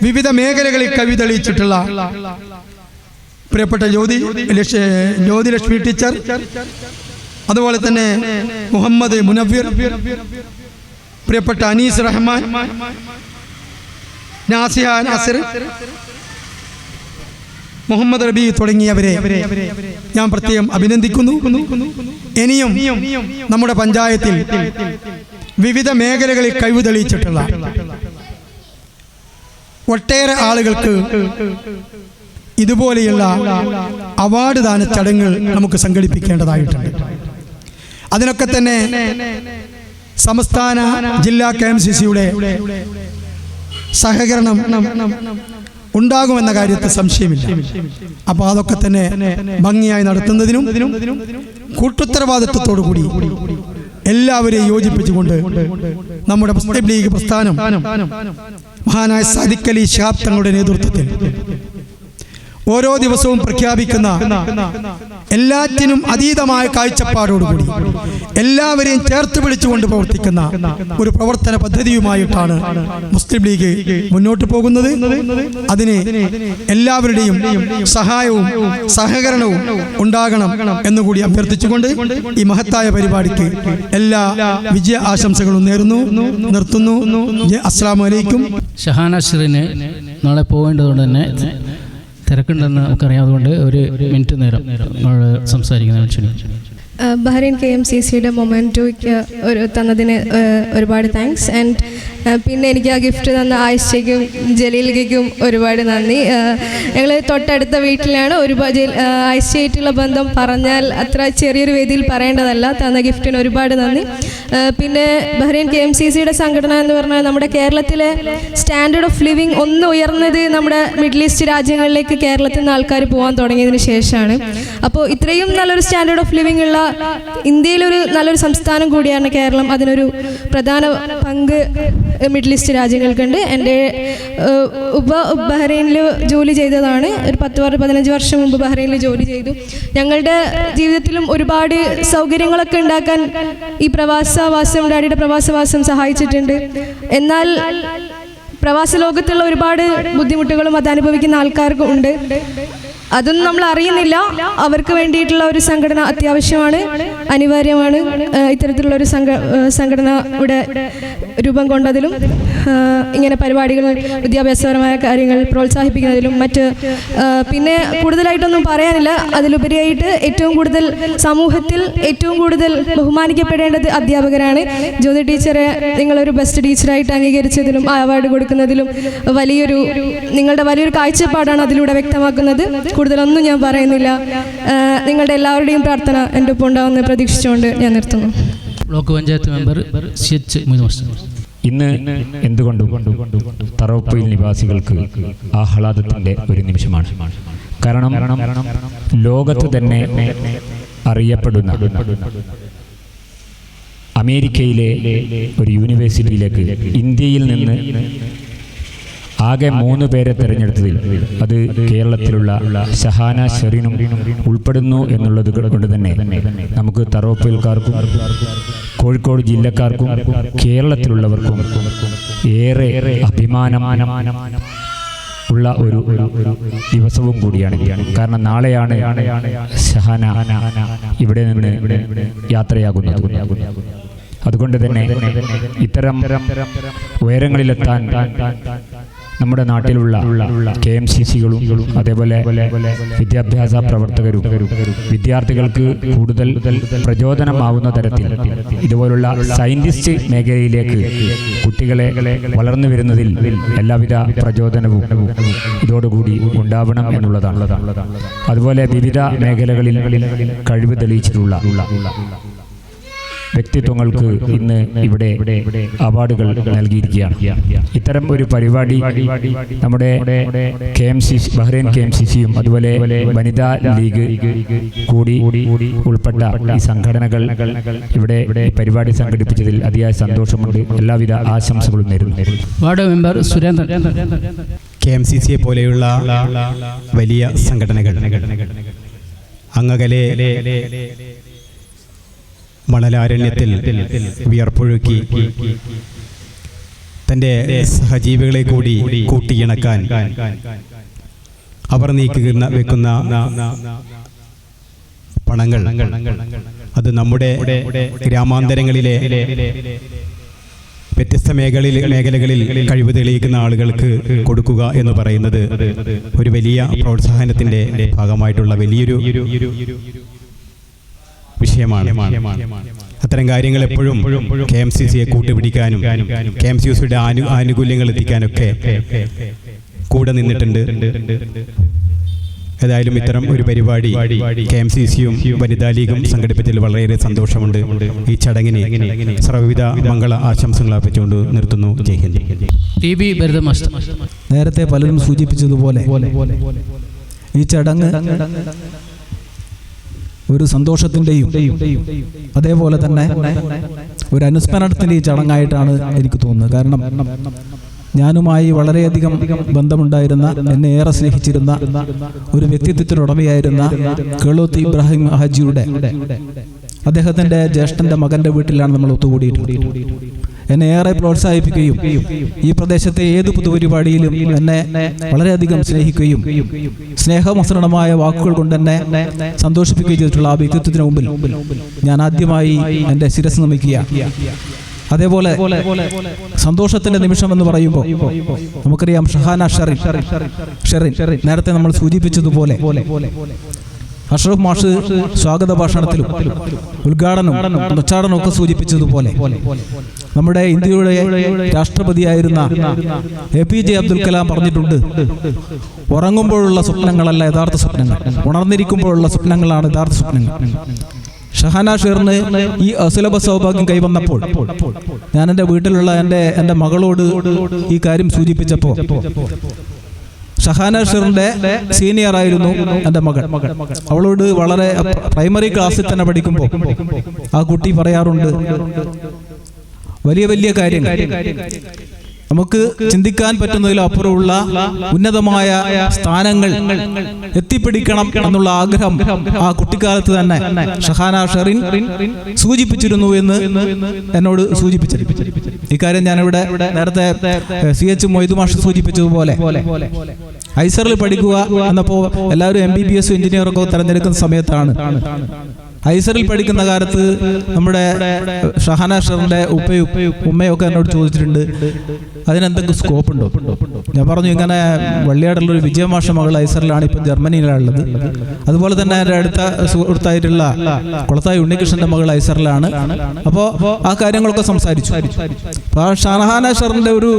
വിവിധ മേഖലകളിൽ കവി തെളിയിച്ചിട്ടുള്ള പ്രിയപ്പെട്ട ജ്യോതിലക്ഷ്മി ടീച്ചർ, അതുപോലെ തന്നെ മുഹമ്മദ് മുനവ്വിർ, പ്രിയപ്പെട്ട അനീസ് റഹ്മാൻ, നാസിഹ നാസിർ, മുഹമ്മദ് റബി തുടങ്ങിയവരെ ഞാൻ പ്രത്യേകം അഭിനന്ദിക്കുന്നു. ഇനിയും നമ്മുടെ പഞ്ചായത്തിൽ വിവിധ മേഖലകളിൽ കഴിവ് തെളിയിച്ചിട്ടുള്ള ഒട്ടേറെ ആളുകൾക്ക് ഇതുപോലെയുള്ള അവാർഡ് ദാന ചടങ്ങുകൾ നമുക്ക് സംഘടിപ്പിക്കേണ്ടതായിട്ടുണ്ട്. അതിനൊക്കെ തന്നെ സംസ്ഥാന ജില്ലാ KMCCയുടെ സഹകരണം ഉണ്ടാകുമെന്ന കാര്യത്തിൽ സംശയമില്ല. അപ്പോൾ അതൊക്കെ തന്നെ ഭംഗിയായി നടത്തുന്നതിനും കൂട്ടുത്തരവാദിത്വത്തോടു കൂടി എല്ലാവരെയും യോജിപ്പിച്ചുകൊണ്ട് നമ്മുടെ മുസ്ലിം ലീഗ് പ്രസ്ഥാനം മഹാനായ സാദിഖ് അലി ശിഹാബ് തങ്ങളുടെ നേതൃത്വത്തിൽ ഓരോ ദിവസവും പ്രഖ്യാപിക്കുന്ന എല്ലാറ്റിനും അതീതമായ കാഴ്ചപ്പാടോടുകൂടി എല്ലാവരെയും ചേർത്ത് വിളിച്ചുകൊണ്ട് പ്രവർത്തിക്കുന്ന ഒരു പ്രവർത്തന പദ്ധതിയുമായിട്ടാണ് മുസ്ലിം ലീഗ് മുന്നോട്ട് പോകുന്നത്. അതിന് എല്ലാവരുടെയും സഹായവും സഹകരണവും ഉണ്ടാകണം എന്നുകൂടി അഭ്യർത്ഥിച്ചുകൊണ്ട് ഈ മഹത്തായ പരിപാടിക്ക് എല്ലാ വിജയ ആശംസകളും നേരുന്നു, നിർത്തുന്നു. അസ്സലാമു അലൈക്കും. ഷഹാന ഷെറിന് നാളെ പോകേണ്ടതുകൊണ്ട് തന്നെ തിരക്കുണ്ടെന്ന് നമുക്കറിയാവുന്നതുകൊണ്ട് ഒരു മിനിറ്റ് നേരം നമ്മൾ സംസാരിക്കുന്നതിന് ക്ഷണിച്ചു. ബഹ്റൈൻ KMCCയുടെ മൊമെൻറ്റോയ്ക്ക് തന്നതിന് ഒരുപാട് താങ്ക്സ്. ആൻഡ് പിന്നെ എനിക്ക് ആ ഗിഫ്റ്റ് തന്ന ആയിഷയ്ക്കും ജലീൽക്കും ഒരുപാട് നന്ദി. ഞങ്ങൾ തൊട്ടടുത്ത വീട്ടിലാണ്. ആയിഷയായിട്ടുള്ള ബന്ധം പറഞ്ഞാൽ അത്ര ചെറിയൊരു വേദിയിൽ പറയേണ്ടതല്ല. തന്ന ഗിഫ്റ്റിന് ഒരുപാട് നന്ദി. പിന്നെ ബഹ്റൈൻ KMCCയുടെ സംഘടന എന്ന് പറഞ്ഞാൽ നമ്മുടെ കേരളത്തിലെ സ്റ്റാൻഡേർഡ് ഓഫ് ലിവിങ് ഒന്ന് ഉയർന്നത് നമ്മുടെ മിഡിൽ ഈസ്റ്റ് രാജ്യങ്ങളിലേക്ക് കേരളത്തിൽ നിന്ന് ആൾക്കാർ പോകാൻ തുടങ്ങിയതിന് ശേഷമാണ്. അപ്പോൾ ഇത്രയും നല്ലൊരു സ്റ്റാൻഡേർഡ് ഓഫ് ലിവിങ് ഉള്ള ഇന്ത്യയിലൊരു നല്ലൊരു സംസ്ഥാനം കൂടിയാണ് കേരളം. അതിനൊരു പ്രധാന പങ്ക് മിഡിൽ ഈസ്റ്റ് രാജ്യങ്ങൾക്കുണ്ട്. എൻ്റെ ബഹ്റൈനിൽ ജോലി ചെയ്തതാണ്. ഒരു 10-15 വർഷം മുമ്പ് ബഹ്റൈനിൽ ജോലി ചെയ്തു. ഞങ്ങളുടെ ജീവിതത്തിലും ഒരുപാട് സൗകര്യങ്ങളൊക്കെ ഉണ്ടാക്കാൻ ഈ പ്രവാസവാസം, ഡാഡിയുടെ പ്രവാസവാസം സഹായിച്ചിട്ടുണ്ട്. എന്നാൽ പ്രവാസ ലോകത്തുള്ള ഒരുപാട് ബുദ്ധിമുട്ടുകളും അത് അനുഭവിക്കുന്ന ആൾക്കാർക്കും ഉണ്ട്. അതൊന്നും നമ്മൾ അറിയുന്നില്ല. അവർക്ക് വേണ്ടിയിട്ടുള്ള ഒരു സംഘടന അത്യാവശ്യമാണ്, അനിവാര്യമാണ്. ഇത്തരത്തിലുള്ള ഒരു സംഘടന ഇവിടെ രൂപം കൊണ്ടതിലും ഇങ്ങനെ പരിപാടികൾ, വിദ്യാഭ്യാസപരമായ കാര്യങ്ങൾ പ്രോത്സാഹിപ്പിക്കുന്നതിലും മറ്റ് പിന്നെ കൂടുതലായിട്ടൊന്നും പറയാനില്ല. അതിലുപരിയായിട്ട് ഏറ്റവും കൂടുതൽ സമൂഹത്തിൽ ഏറ്റവും കൂടുതൽ ബഹുമാനിക്കപ്പെടേണ്ടത് അധ്യാപകരാണ്. ജ്യോതി ടീച്ചറെ നിങ്ങളൊരു ബെസ്റ്റ് ടീച്ചറായിട്ട് അംഗീകരിച്ചതിലും ആ അവാർഡ് കൊടുക്കുന്നതിലും നിങ്ങളുടെ വലിയൊരു കാഴ്ചപ്പാടാണ് അതിലൂടെ വ്യക്തമാക്കുന്നത്. കൂടുതലൊന്നും ഞാൻ പറയുന്നില്ല. നിങ്ങളുടെ എല്ലാവരുടെയും പ്രാർത്ഥന എൻ്റെ ഒപ്പം ഉണ്ടാവുമെന്ന് പ്രതീക്ഷിച്ചുകൊണ്ട് ഞാൻ നിർത്തുന്നു. ബ്ലോക്ക് പഞ്ചായത്ത് മെമ്പർ CH ഇന്ന് എന്തുകൊണ്ടും തറവപ്പൊയിൽ നിവാസികൾക്ക് ആഹ്ലാദത്തിൻ്റെ ഒരു നിമിഷമാണ്. കാരണം ലോകത്ത് തന്നെ അറിയപ്പെടുന്ന അമേരിക്കയിലെ ഒരു യൂണിവേഴ്സിറ്റിയിലേക്ക് ഇന്ത്യയിൽ നിന്ന് ആകെ 3 പേരെ തിരഞ്ഞെടുത്തതിൽ അത് കേരളത്തിലുള്ള ഷഹാന ഷെറിനും ഉൾപ്പെടുന്നു എന്നുള്ളത് കൊണ്ട് തന്നെ നമുക്ക് തറവപ്പൊയിൽക്കാർക്കും കോഴിക്കോട് ജില്ലക്കാർക്കും കേരളത്തിലുള്ളവർക്കും ഏറെ അഭിമാനം ഉള്ള ഒരു ദിവസവും കൂടിയാണ്. കാരണം നാളെയാണ് ഷഹാന ഇവിടെ നിന്ന് യാത്രയാകുന്നത്. അതുകൊണ്ട് തന്നെ ഇത്തരം ഉയരങ്ങളിലെത്താൻ നമ്മുടെ നാട്ടിലുള്ള KMCCകളും അതേപോലെ വിദ്യാഭ്യാസ പ്രവർത്തകരും വിദ്യാർത്ഥികൾക്ക് കൂടുതൽ പ്രചോദനമാവുന്ന തരത്തിൽ ഇതുപോലുള്ള സയന്റിസ്റ്റ് മേഖലയിലേക്ക് കുട്ടികളെ വളർന്നു വരുന്നതിൽ എല്ലാവിധ പ്രചോദനവും ഇതോടുകൂടി ഉണ്ടാവണം എന്നുള്ളതാണ്. അതുപോലെ വിവിധ മേഖലകളിൽ കഴിവ് തെളിയിച്ചിട്ടുള്ള വ്യക്തിത്വങ്ങൾക്ക് ഇന്ന് ഇവിടെ അവാർഡുകൾ നൽകിയിരിക്കുകയാണ്. ഇത്തരം ഒരു പരിപാടി നമ്മുടെ ബഹ്റൈൻ KMCCയും അതുപോലെ വനിതാ ലീഗ് കൂടി ഉൾപ്പെട്ട ഈ സംഘടനകൾ ഇവിടെ പരിപാടി സംഘടിപ്പിച്ചതിൽ അതിയായ സന്തോഷമുണ്ട്. എല്ലാവിധ ആശംസകളും നേരുന്നു. Ward member Surendran. KMCCയെ പോലെയുള്ള വലിയ സംഘടനകൾ അങ്ങകലെ മണലാരണ്യത്തിൽ വിയർപ്പൊഴുക്കി തൻ്റെ സഹജീവികളെ കൂടി കൂട്ടിയിണക്കാൻ അവർ വെക്കുന്ന പണങ്ങൾ അത് നമ്മുടെ ഗ്രാമാന്തരങ്ങളിലെ വ്യത്യസ്ത മേഖലകളിൽ കഴിവ് തെളിയിക്കുന്ന ആളുകൾക്ക് കൊടുക്കുക എന്ന് പറയുന്നത് ഒരു വലിയ പ്രോത്സാഹനത്തിൻ്റെ ഭാഗമായിട്ടുള്ള വലിയൊരു വിഷയമാണ്. അത്തരം കാര്യങ്ങൾ എപ്പോഴും KMCCയെ കൂട്ടുപിടിക്കാനും KMCCയുടെ ആനുകൂല്യങ്ങൾ എത്തിക്കാനൊക്കെ കൂടെ നിന്നിട്ടുണ്ട്. ഏതായാലും ഇത്തരം ഒരു പരിപാടി KMCC-യും വനിതാ ലീഗും സംഘടിപ്പിച്ചതിൽ വളരെയേറെ സന്തോഷമുണ്ട്. ഈ ചടങ്ങിന് സർവ്വവിധ മംഗള ആശംസകൾ അർപ്പിച്ചുകൊണ്ട് നിർത്തുന്നു. ജയ് ഹിന്ദ്. നേരത്തെ പലരും സൂചിപ്പിച്ചതുപോലെ ഈ ചടങ്ങ് ഒരു സന്തോഷത്തിൻ്റെയും അതേപോലെ തന്നെ ഒരു അനുസ്മരണത്തിൻ്റെയും ചടങ്ങായിട്ടാണ് എനിക്ക് തോന്നുന്നത്. കാരണം ഞാനുമായി വളരെയധികം ബന്ധമുണ്ടായിരുന്ന, എന്നെ ഏറെ സ്നേഹിച്ചിരുന്ന ഒരു വ്യക്തിത്വത്തിനുടമയായിരുന്ന കേളോത്ത് ഇബ്രാഹിം ഹാജിയുടെ അദ്ദേഹത്തിൻ്റെ ജ്യേഷ്ഠൻ്റെ മകൻ്റെ വീട്ടിലാണ് നമ്മൾ ഒത്തുകൂടിയിട്ടുള്ളത്. എന്നെ ഏറെ പ്രോത്സാഹിപ്പിക്കുകയും ഈ പ്രദേശത്തെ ഏത് പൊതുപരിപാടിയിലും എന്നെ വളരെയധികം സ്നേഹിക്കുകയും സ്നേഹമസൃണമായ വാക്കുകൾ കൊണ്ട് എന്നെ സന്തോഷിപ്പിക്കുകയും ചെയ്തിട്ടുള്ള ആ വ്യക്തിത്വത്തിന് മുമ്പിൽ ഞാൻ ആദ്യമായി എൻ്റെ ശിരസ് നമിക്കുക. അതേപോലെ സന്തോഷത്തിന്റെ നിമിഷം എന്ന് പറയുമ്പോൾ നമുക്കറിയാം ഷഹാന ഷെറിൻ നേരത്തെ നമ്മൾ സൂചിപ്പിച്ചതുപോലെ അഷ്റഫ് മാഷ് സ്വാഗത ഭാഷണത്തിലും ഉദ്ഘാടനവും ഉച്ചാടനവും ഒക്കെ സൂചിപ്പിച്ചതുപോലെ നമ്മുടെ ഇന്ത്യയുടെ രാഷ്ട്രപതിയായിരുന്ന APJ അബ്ദുൽ കലാം പറഞ്ഞിട്ടുണ്ട്, ഉറങ്ങുമ്പോഴുള്ള സ്വപ്നങ്ങളല്ല യഥാർത്ഥ സ്വപ്നങ്ങൾ, ഉണർന്നിരിക്കുമ്പോഴുള്ള സ്വപ്നങ്ങളാണ് യഥാർത്ഥ സ്വപ്നങ്ങൾ. ഷഹാന ഷെറിന് ഈ അസുലഭ സൗഭാഗ്യം കൈവന്നപ്പോൾ ഞാൻ എൻ്റെ വീട്ടിലുള്ള എൻ്റെ മകളോട് ഈ കാര്യം സൂചിപ്പിച്ചപ്പോൾ ഷഹാന ഷെറിന്റെ സീനിയർ ആയിരുന്നു എൻ്റെ മകൾ. അവളോട് വളരെ പ്രൈമറി ക്ലാസ്സിൽ തന്നെ പഠിക്കുമ്പോൾ ആ കുട്ടി പറയാറുണ്ട്, വലിയ വലിയ കാര്യങ്ങൾ നമുക്ക് ചിന്തിക്കാൻ പറ്റുന്നതിലും അപ്പുറമുള്ള ഉന്നതമായ സ്ഥാനങ്ങൾ എത്തിപ്പിടിക്കണം എന്നുള്ള ആഗ്രഹം ആ കുട്ടിക്കാലത്ത് തന്നെ ഷഹാന ഷെറിൻ സൂചിപ്പിച്ചിരുന്നു എന്ന് എന്നോട് സൂചിപ്പിച്ചിരുന്നു. ഇക്കാര്യം ഞാനിവിടെ നേരത്തെ CH മൊയ്തു മാഷ് സൂചിപ്പിച്ചതുപോലെ ഐസറിൽ പഠിക്കുക എന്നപ്പോൾ എല്ലാവരും MBBS എഞ്ചിനീയറൊക്കെ തിരഞ്ഞെടുക്കുന്ന സമയത്താണ്. ഐസറിൽ പഠിക്കുന്ന കാലത്ത് നമ്മുടെ ഷഹാന ഷെറിന്റെ ഉമ്മയൊക്കെ എന്നോട് ചോദിച്ചിട്ടുണ്ട്, അതിനെന്തെങ്കിലും സ്കോപ്പ് ഉണ്ടോ? ഞാൻ പറഞ്ഞു, ഇങ്ങനെ വള്ളിയാടുള്ളൊരു വിജയമാഷ മകൾ ഐസറിലാണ്, ഇപ്പം ജർമ്മനിയിലുള്ളത്. അതുപോലെ തന്നെ എൻ്റെ അടുത്ത സുഹൃത്തായിട്ടുള്ള കുളത്തായി ഉണ്ണികൃഷ്ണന്റെ മകൾ ഐസറിലാണ്. അപ്പോൾ ആ കാര്യങ്ങളൊക്കെ സംസാരിച്ചു. അപ്പോൾ ആ ഷഹാന ഷെറിന്റെ ഒരു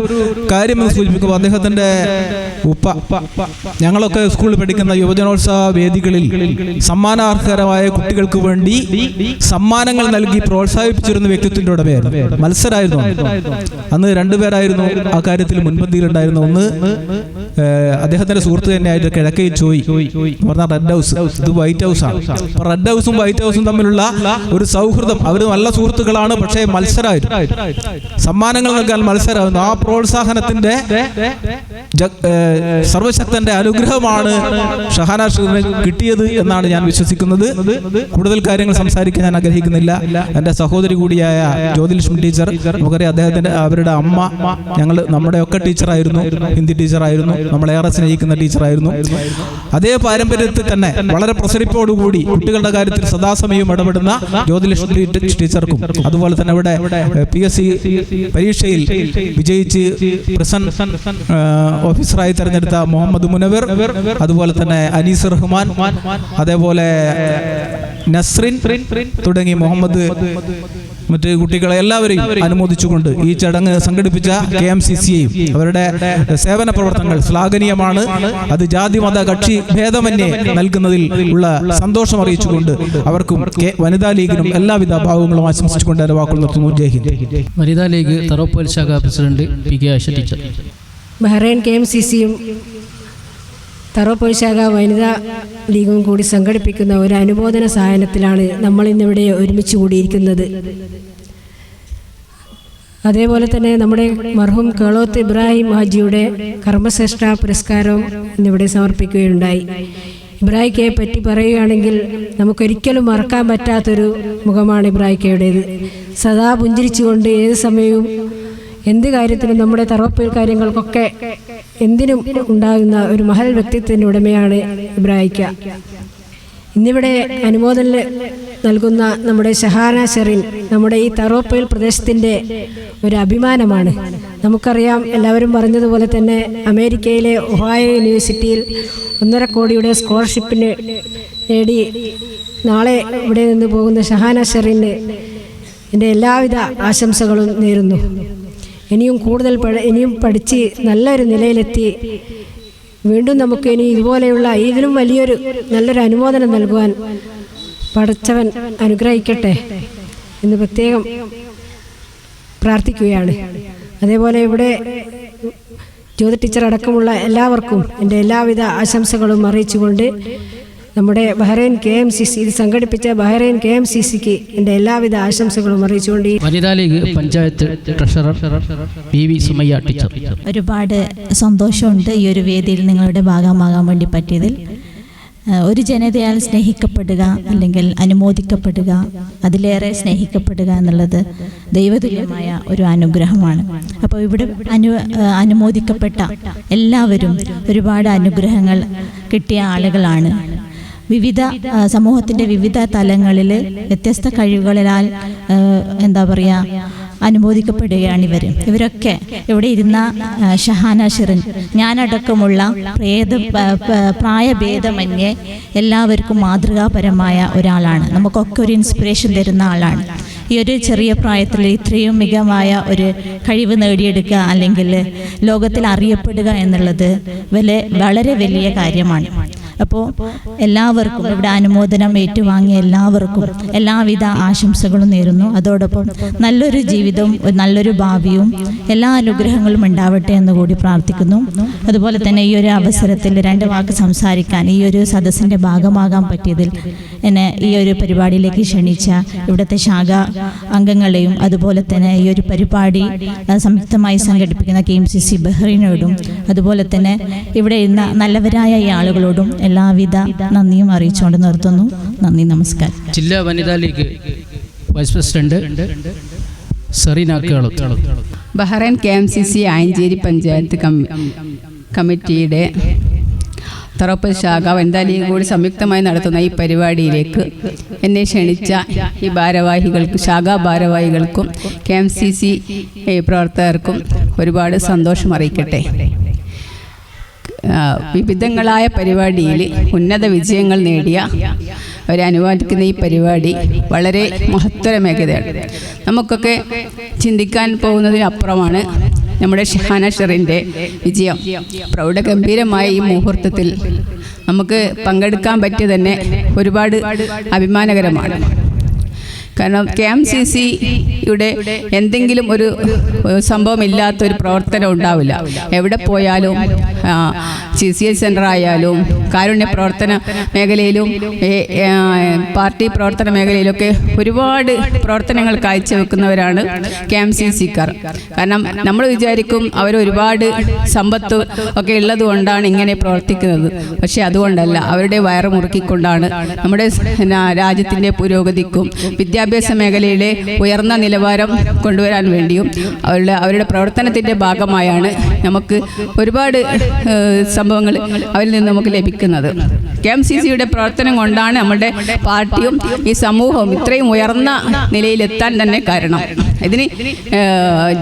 കാര്യം സൂചിപ്പിക്കുമ്പോൾ അദ്ദേഹത്തിന്റെ ഉപ്പ ഞങ്ങളൊക്കെ സ്കൂളിൽ പഠിക്കുന്ന യുവജനോത്സവ വേദികളിൽ സമ്മാനാർഹകരമായ കുട്ടികൾക്ക് വേണ്ടി സമ്മാനങ്ങൾ നൽകി പ്രോത്സാഹിപ്പിച്ചിരുന്ന വ്യക്തിത്വത്തിന്റെ ഉടമയായിരുന്നു. മത്സരമായിരുന്നു അന്ന്. രണ്ടുപേരായിരുന്നു ആ കാര്യത്തിൽ മുൻപന്തിയിലുണ്ടായിരുന്നു. ഒന്ന് അദ്ദേഹത്തിന്റെ സുഹൃത്ത് തന്നെയായിട്ട് കിഴക്കേ ചോയ് പറഞ്ഞ റെഡ് ഹൗസ്, ഇത് വൈറ്റ് ഹൗസ് ആണ്. അപ്പൊ റെഡ് ഹൗസും വൈറ്റ് ഹൗസും തമ്മിലുള്ള ഒരു സൗഹൃദം, അവർ നല്ല സുഹൃത്തുക്കളാണ്, പക്ഷേ മത്സരമായിരുന്നു. സമ്മാനങ്ങൾ നൽകാൻ മത്സരമായിരുന്നു. ആ പ്രോത്സാഹനത്തിന്റെ സർവശക്തന്റെ അനുഗ്രഹമാണ് ഷഹാന ഷെറിന് കിട്ടിയത് എന്നാണ് ഞാൻ വിശ്വസിക്കുന്നത്. കൂടുതൽ കാര്യങ്ങൾ സംസാരിക്കാൻ ഞാൻ ആഗ്രഹിക്കുന്നില്ല. എൻ്റെ സഹോദരി കൂടിയായ ജ്യോതിലക്ഷ്മി ടീച്ചർ, നമുക്കറിയാം അദ്ദേഹത്തിന്റെ അവരുടെ അമ്മ നമ്മുടെയൊക്കെ ടീച്ചറായിരുന്നു, ഹിന്ദി ടീച്ചറായിരുന്നു, നമ്മളേറെ സ്നേഹിക്കുന്ന ടീച്ചറായിരുന്നു. അതേ പാരമ്പര്യത്തിൽ തന്നെ വളരെ പ്രസരിപ്പോടുകൂടി കുട്ടികളുടെ കാര്യത്തിൽ സദാസമയം ഇടപെടുന്ന ജ്യോതിലക്ഷ്മി ടീച്ചർക്കും, അതുപോലെ തന്നെ ഇവിടെ PSC പരീക്ഷയിൽ വിജയിച്ച് പ്രിസൺ ഓഫീസറായി തെരഞ്ഞെടുത്ത മുഹമ്മദ് മുനവർ, അതുപോലെ തന്നെ അനീസ് റഹ്മാൻ, അതേപോലെ നസ്രിൻ തുടങ്ങി മുഹമ്മദ് മറ്റ് കുട്ടികളെ എല്ലാവരെയും അനുമോദിച്ചുകൊണ്ട് ഈ ചടങ്ങ് സംഘടിപ്പിച്ച KMCC-യെയും അവരുടെ സേവന പ്രവർത്തനങ്ങൾ ശ്ലാഘനീയമാണ്. അത് ജാതി മത കക്ഷി ഭേദമന്യേ നൽകുന്നതിൽ ഉള്ള സന്തോഷം അറിയിച്ചുകൊണ്ട് അവർക്കും വനിതാ ലീഗിനും എല്ലാവിധ ഭാവങ്ങളും ആശംസിച്ചുകൊണ്ട് എൻ്റെ വാക്കുകൾ നിർത്തുന്നു. ജയ് ഹിന്ദ്. വനിതാ ലീഗ് തറോപ്പൽ ശാഖ president PK Ayisha teacher. Bahrain KMCC-യും തറോപ്പൽ ശാഖ വനിതാ ലീഗും കൂടി സംഘടിപ്പിക്കുന്ന ഒരു അനുമോദന സായനത്തിലാണ് നമ്മൾ ഇന്നിവിടെ ഒരുമിച്ച് കൂടിയിരിക്കുന്നത്. അതേപോലെ തന്നെ നമ്മുടെ മർഹൂം കേളോത്ത് ഇബ്രാഹിം ഹാജിയുടെ കർമ്മശ്രേഷ്ഠ പുരസ്കാരവും ഇന്നിവിടെ സമർപ്പിക്കുകയുണ്ടായി. ഇബ്രാഹിക്കയെ പറ്റി പറയുകയാണെങ്കിൽ നമുക്കൊരിക്കലും മറക്കാൻ പറ്റാത്തൊരു മുഖമാണ് ഇബ്രാഹിക്കയുടേത്. സദാ പുഞ്ചിരിച്ചുകൊണ്ട് ഏത് സമയവും എന്ത് കാര്യത്തിനും നമ്മുടെ തറോപ്പൽ കാര്യങ്ങൾക്കൊക്കെ എന്തിനും ഉണ്ടാകുന്ന ഒരു മഹൽ വ്യക്തിത്വത്തിൻ്റെ ഉടമയാണ് ഇബ്രാഹിക്ക. ഇന്നിവിടെ അനുമോദനം നൽകുന്ന നമ്മുടെ ഷഹാന ഷെറിൻ നമ്മുടെ ഈ തറോപ്പൽ പ്രദേശത്തിൻ്റെ ഒരു അഭിമാനമാണ്. നമുക്കറിയാം, എല്ലാവരും പറഞ്ഞതുപോലെ തന്നെ അമേരിക്കയിലെ ഒഹായോ യൂണിവേഴ്സിറ്റിയിൽ 1.5 കോടിയുടെ സ്കോളർഷിപ്പിന് നേടി നാളെ ഇവിടെ നിന്ന് പോകുന്ന ഷഹാന ഷെറിന് എൻ്റെ എല്ലാവിധ ആശംസകളും നേരുന്നു. ഇനിയും കൂടുതൽ ഇനിയും പഠിച്ച് നല്ലൊരു നിലയിലെത്തി വീണ്ടും നമുക്ക് ഇനി ഇതുപോലെയുള്ള ഇതിലും വലിയൊരു നല്ലൊരു അനുമോദനം നൽകുവാൻ പടച്ചവൻ അനുഗ്രഹിക്കട്ടെ എന്ന് പ്രത്യേകം പ്രാർത്ഥിക്കുകയാണ്. അതേപോലെ ഇവിടെ ജ്യോതി ടീച്ചർ അടക്കമുള്ള എല്ലാവർക്കും എൻ്റെ എല്ലാവിധ ആശംസകളും അറിയിച്ചുകൊണ്ട് നമ്മുടെ ബഹ്റൈൻ KMCC ഇത് സംഘടിപ്പിച്ച ബഹ്റൈൻ KMCCക്ക് എൻ്റെ എല്ലാവിധ ആശംസകളും അറിയിച്ചുകൊണ്ട് വനിതാ league panchayat treasurer PV Sumayya teacher. ഒരുപാട് സന്തോഷമുണ്ട് ഈ ഒരു വേദിയിൽ നിങ്ങളുടെ ഭാഗമാകാൻ വേണ്ടി പറ്റിയതിൽ. ഒരു ജനതയാൽ സ്നേഹിക്കപ്പെടുക അല്ലെങ്കിൽ അനുമോദിക്കപ്പെടുക, അതിലേറെ സ്നേഹിക്കപ്പെടുക എന്നുള്ളത് ദൈവതുല്യമായ ഒരു അനുഗ്രഹമാണ്. അപ്പോൾ ഇവിടെ അനുമോദിക്കപ്പെട്ട എല്ലാവരും ഒരുപാട് അനുഗ്രഹങ്ങൾ കിട്ടിയ ആളുകളാണ്. വിവിധ സമൂഹത്തിൻ്റെ വിവിധ തലങ്ങളിൽ വ്യത്യസ്ത കഴിവുകളാൽ എന്താ പറയുക അനുമോദിക്കപ്പെടുകയാണ് ഇവരൊക്കെ ഇവിടെ ഇരുന്ന ഷഹാന ഷിറിൻ, ഞാനടക്കമുള്ള പ്രായഭേദമന്യേ എല്ലാവർക്കും മാതൃകാപരമായ ഒരാളാണ്. നമുക്കൊക്കെ ഒരു ഇൻസ്പിറേഷൻ തരുന്ന ആളാണ്. ഈ ഒരു ചെറിയ പ്രായത്തിൽ ഇത്രയും മികവായ ഒരു കഴിവ് നേടിയെടുക്കുക അല്ലെങ്കിൽ ലോകത്തിൽ അറിയപ്പെടുക എന്നുള്ളത് വളരെ വലിയ കാര്യമാണ്. അപ്പോൾ എല്ലാവർക്കും ഇവിടെ അനുമോദനം ഏറ്റുവാങ്ങിയ എല്ലാവർക്കും എല്ലാവിധ ആശംസകളും നേരുന്നു. അതോടൊപ്പം നല്ലൊരു ജീവിതവും നല്ലൊരു ഭാവിയും എല്ലാ അനുഗ്രഹങ്ങളും ഉണ്ടാവട്ടെ എന്ന് കൂടി പ്രാർത്ഥിക്കുന്നു. അതുപോലെ തന്നെ ഈ ഒരു അവസരത്തിൽ 2 വാക്ക് സംസാരിക്കാൻ ഈ ഒരു സദസ്സിൻ്റെ ഭാഗമാകാൻ പറ്റിയതിൽ എന്നെ ഈ ഒരു പരിപാടിയിലേക്ക് ക്ഷണിച്ച ഇവിടുത്തെ ശാഖ അംഗങ്ങളെയും അതുപോലെ തന്നെ ഈ ഒരു പരിപാടി സംയുക്തമായി സംഘടിപ്പിക്കുന്ന KMCC ബഹ്റൈനോടും അതുപോലെ തന്നെ ഇവിടെ ഇരുന്ന നല്ലവരായ ഈ ആളുകളോടും എല്ലാവിധ നന്ദിയും അറിയിച്ചുകൊണ്ട് നിർത്തുന്നു. നന്ദി, നമസ്കാരം. ജില്ലാ വനിതാ league vice president Sereena Kelu. Bahrain KMCC Ayancheri panchayat കമ്മിറ്റിയുടെ തറോപ്പൽ ശാഖ വനിതാ ലീഗ് കൂടി സംയുക്തമായി നടത്തുന്ന ഈ പരിപാടിയിലേക്ക് എന്നെ ക്ഷണിച്ച ഈ ഭാരവാഹികൾക്കും ശാഖാ ഭാരവാഹികൾക്കും KMCC പ്രവർത്തകർക്കും ഒരുപാട് സന്തോഷം അറിയിക്കട്ടെ. വിവിധങ്ങളായ പരിപാടിയിൽ ഉന്നത വിജയങ്ങൾ നേടിയ അവരെ അനുവാദിക്കുന്ന ഈ പരിപാടി വളരെ മഹത്തരമേഖലയാണ്. നമുക്കൊക്കെ ചിന്തിക്കാൻ പോകുന്നതിനപ്പുറമാണ് നമ്മുടെ ഷഹാന ഷിറിൻ്റെ വിജയം. പ്രൗഢഗംഭീരമായ ഈ മുഹൂർത്തത്തിൽ നമുക്ക് പങ്കെടുക്കാൻ പറ്റിയ തന്നെ ഒരുപാട് അഭിമാനകരമാണ്. കാരണം KMCCയുടെ എന്തെങ്കിലും ഒരു സംഭവം ഇല്ലാത്തൊരു പ്രവർത്തനം ഉണ്ടാവില്ല. എവിടെ പോയാലും CCI സെൻ്റർ ആയാലും കാരുണ്യ പ്രവർത്തന മേഖലയിലും പാർട്ടി പ്രവർത്തന മേഖലയിലൊക്കെ ഒരുപാട് പ്രവർത്തനങ്ങൾ കാഴ്ചവെക്കുന്നവരാണ് KMCCക്കാർ. കാരണം നമ്മൾ വിചാരിക്കും അവർ ഒരുപാട് സമ്പത്ത് ഒക്കെ ഉള്ളത് കൊണ്ടാണ് ഇങ്ങനെ പ്രവർത്തിക്കുന്നത്. പക്ഷേ അതുകൊണ്ടല്ല, അവരുടെ വയറ് മുറുക്കിക്കൊണ്ടാണ് നമ്മുടെ രാജ്യത്തിൻ്റെ പുരോഗതിക്കും വിദ്യാഭ്യാസ മേഖലയിലെ ഉയർന്ന നിലവാരം കൊണ്ടുവരാൻ വേണ്ടിയും അവരുടെ പ്രവർത്തനത്തിൻ്റെ ഭാഗമായാണ് നമുക്ക് ഒരുപാട് സംഭവങ്ങൾ അവരിൽ നിന്ന് നമുക്ക് ലഭിക്കുന്നത്. KMCCയുടെ പ്രവർത്തനം കൊണ്ടാണ് നമ്മുടെ പാർട്ടിയും ഈ സമൂഹവും ഇത്രയും ഉയർന്ന നിലയിലെത്താൻ തന്നെ കാരണം. ഇതിന്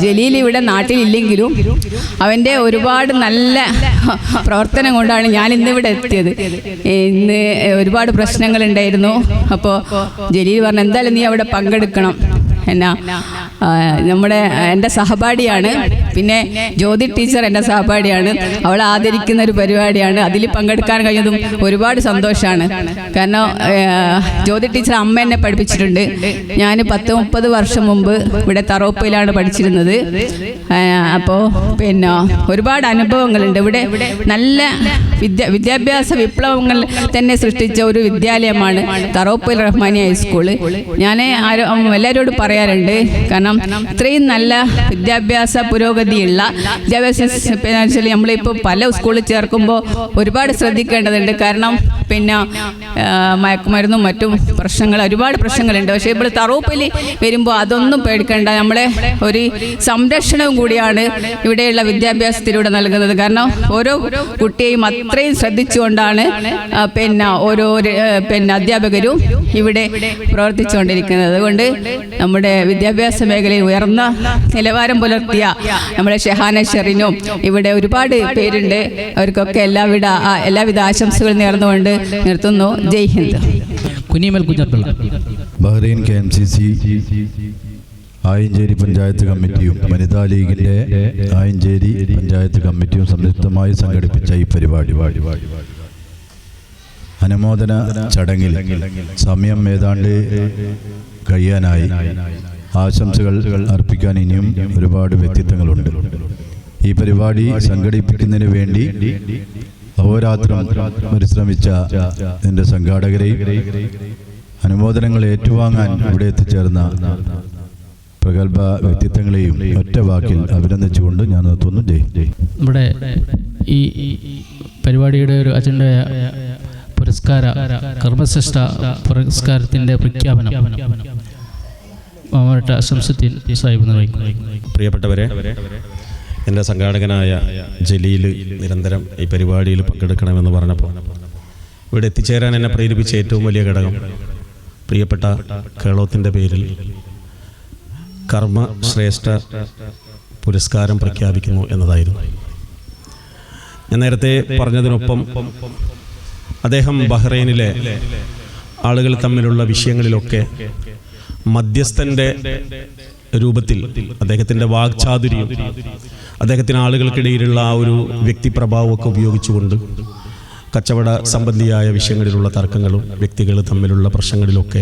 ജലീൽ ഇവിടെ നാട്ടിലില്ലെങ്കിലും അവൻ്റെ ഒരുപാട് നല്ല പ്രവർത്തനം കൊണ്ടാണ് ഞാൻ ഇന്നിവിടെ എത്തിയത്. ഇന്ന് ഒരുപാട് പ്രശ്നങ്ങളുണ്ടായിരുന്നു. അപ്പോൾ ജലീൽ പറഞ്ഞു, എന്തായാലും നീ അവിടെ പങ്കെടുക്കണം. എൻ്റെ സഹപാഠിയാണ്. പിന്നെ ജ്യോതി ടീച്ചർ എൻ്റെ സഹപാഠിയാണ്. അവളെ ആദരിക്കുന്ന ഒരു പരിപാടിയാണ്. അതിൽ പങ്കെടുക്കാൻ കഴിഞ്ഞതും ഒരുപാട് സന്തോഷമാണ്. കാരണം ജ്യോതി ടീച്ചർ അമ്മ എന്നെ പഠിപ്പിച്ചിട്ടുണ്ട്. ഞാൻ 10-30 വർഷം മുമ്പ് ഇവിടെ തറോപ്പയിലാണ് പഠിച്ചിരുന്നത്. അപ്പോൾ പിന്നെ ഒരുപാട് അനുഭവങ്ങളുണ്ട്. ഇവിടെ നല്ല വിദ്യാഭ്യാസ വിപ്ലവങ്ങൾ തന്നെ സൃഷ്ടിച്ച ഒരു വിദ്യാലയമാണ് തറോപ്പയിൽ റഹ്മാനി ഹൈസ്കൂള്. ഞാൻ എല്ലാവരോടും പറയാറുണ്ട്. കാരണം ഇത്രയും നല്ല വിദ്യാഭ്യാസ പുരോഗതിയുള്ള വിദ്യാഭ്യാസ നമ്മളിപ്പോൾ പല സ്കൂളിൽ ചേർക്കുമ്പോൾ ഒരുപാട് ശ്രദ്ധിക്കേണ്ടതുണ്ട്. കാരണം പിന്നെ മയക്കുമരുന്നും മറ്റും ഒരുപാട് പ്രശ്നങ്ങളുണ്ട്. പക്ഷേ ഇപ്പോൾ തറോപ്പയിൽ വരുമ്പോൾ അതൊന്നും പേടിക്കേണ്ട. നമ്മളെ ഒരു സംരക്ഷണവും കൂടിയാണ് ഇവിടെയുള്ള വിദ്യാഭ്യാസത്തിലൂടെ നൽകുന്നത്. കാരണം ഓരോ കുട്ടിയെയും അത്രയും ശ്രദ്ധിച്ചുകൊണ്ടാണ് ഓരോ അധ്യാപകരും ഇവിടെ പ്രവർത്തിച്ചുകൊണ്ടിരിക്കുന്നത്. അതുകൊണ്ട് നമ്മുടെ വിദ്യാഭ്യാസ മേഖലയിൽ ഉയർന്ന നിലവാരം പുലർത്തിയ നമ്മുടെ ഷഹാന ഷിറിനും ഇവിടെ ഒരുപാട് പേരുണ്ട്. അവർക്കൊക്കെ എല്ലാവിധ ആശംസകൾ നേർന്നുകൊണ്ട് നിർത്തുന്നു. ജയ് ഹിന്ദ്. കുഞ്ഞിമൽ കുഞ്ഞപ്പിള്ള. ബഹ്റൈൻ KMCC ആയഞ്ചേരി പഞ്ചായത്ത് കമ്മിറ്റിയും വനിതാ ലീഗിൻ്റെ ആയഞ്ചേരി പഞ്ചായത്ത് കമ്മിറ്റിയും സംയുക്തമായി സംഘടിപ്പിച്ച ഈ പരിപാടി അനുമോദന ചടങ്ങിൽ സമയം ഏതാണ്ട് കഴിയാനായി. ആശംസകൾ അർപ്പിക്കാൻ ഇനിയും ഒരുപാട് വ്യക്തിത്വങ്ങളുണ്ട്. ഈ പരിപാടി സംഘടിപ്പിക്കുന്നതിന് വേണ്ടി അഹോരാത്രം പരിശ്രമിച്ച എൻ്റെ സംഘാടകരെയും അനുമോദനങ്ങൾ ഏറ്റുവാങ്ങാൻ ഇവിടെ എത്തിച്ചേർന്ന പ്രഗത്ഭ വ്യക്തിത്വങ്ങളെയും ഒറ്റ വാക്കിൽ അഭിനന്ദിച്ചുകൊണ്ട് ഞാൻ നിർത്തുന്നു. ജയ്. നമ്മുടെ ഈ പരിപാടിയുടെ ഒരു അജണ്ട പുരസ്കാര കർമ്മശ്രേഷ്ഠ പുരസ്കാരത്തിൻ്റെ പ്രഖ്യാപനം ശംസുദ്ദീൻ സാഹിബ് നിർവഹിക്കുന്നു. പ്രിയപ്പെട്ടവരെ, എൻ്റെ സംഘാടകനായ ജലീൽ നിരന്തരം ഈ പരിപാടിയിൽ പങ്കെടുക്കണമെന്ന് പറഞ്ഞപ്പോൾ ഇവിടെ എത്തിച്ചേരാൻ എന്നെ പ്രേരിപ്പിച്ച ഏറ്റവും വലിയ ഘടകം പ്രിയപ്പെട്ട കേളോത്തിൻ്റെ പേരിൽ കർമ്മശ്രേഷ്ഠ പുരസ്കാരം പ്രഖ്യാപിക്കുന്നു എന്നതായിരുന്നു. ഞാൻ നേരത്തെ പറഞ്ഞതിനൊപ്പം അദ്ദേഹം ബഹ്റൈനിലെ ആളുകൾ തമ്മിലുള്ള വിഷയങ്ങളിലൊക്കെ മധ്യസ്ഥൻ്റെ രൂപത്തിൽ അദ്ദേഹത്തിൻ്റെ വാക്ചാതുര്യം, അദ്ദേഹത്തിന് ആളുകൾക്കിടയിലുള്ള ആ ഒരു വ്യക്തിപ്രഭാവമൊക്കെ ഉപയോഗിച്ചുകൊണ്ട് കച്ചവട സംബന്ധിയായ വിഷയങ്ങളിലുള്ള തർക്കങ്ങളും വ്യക്തികൾ തമ്മിലുള്ള പ്രശ്നങ്ങളിലൊക്കെ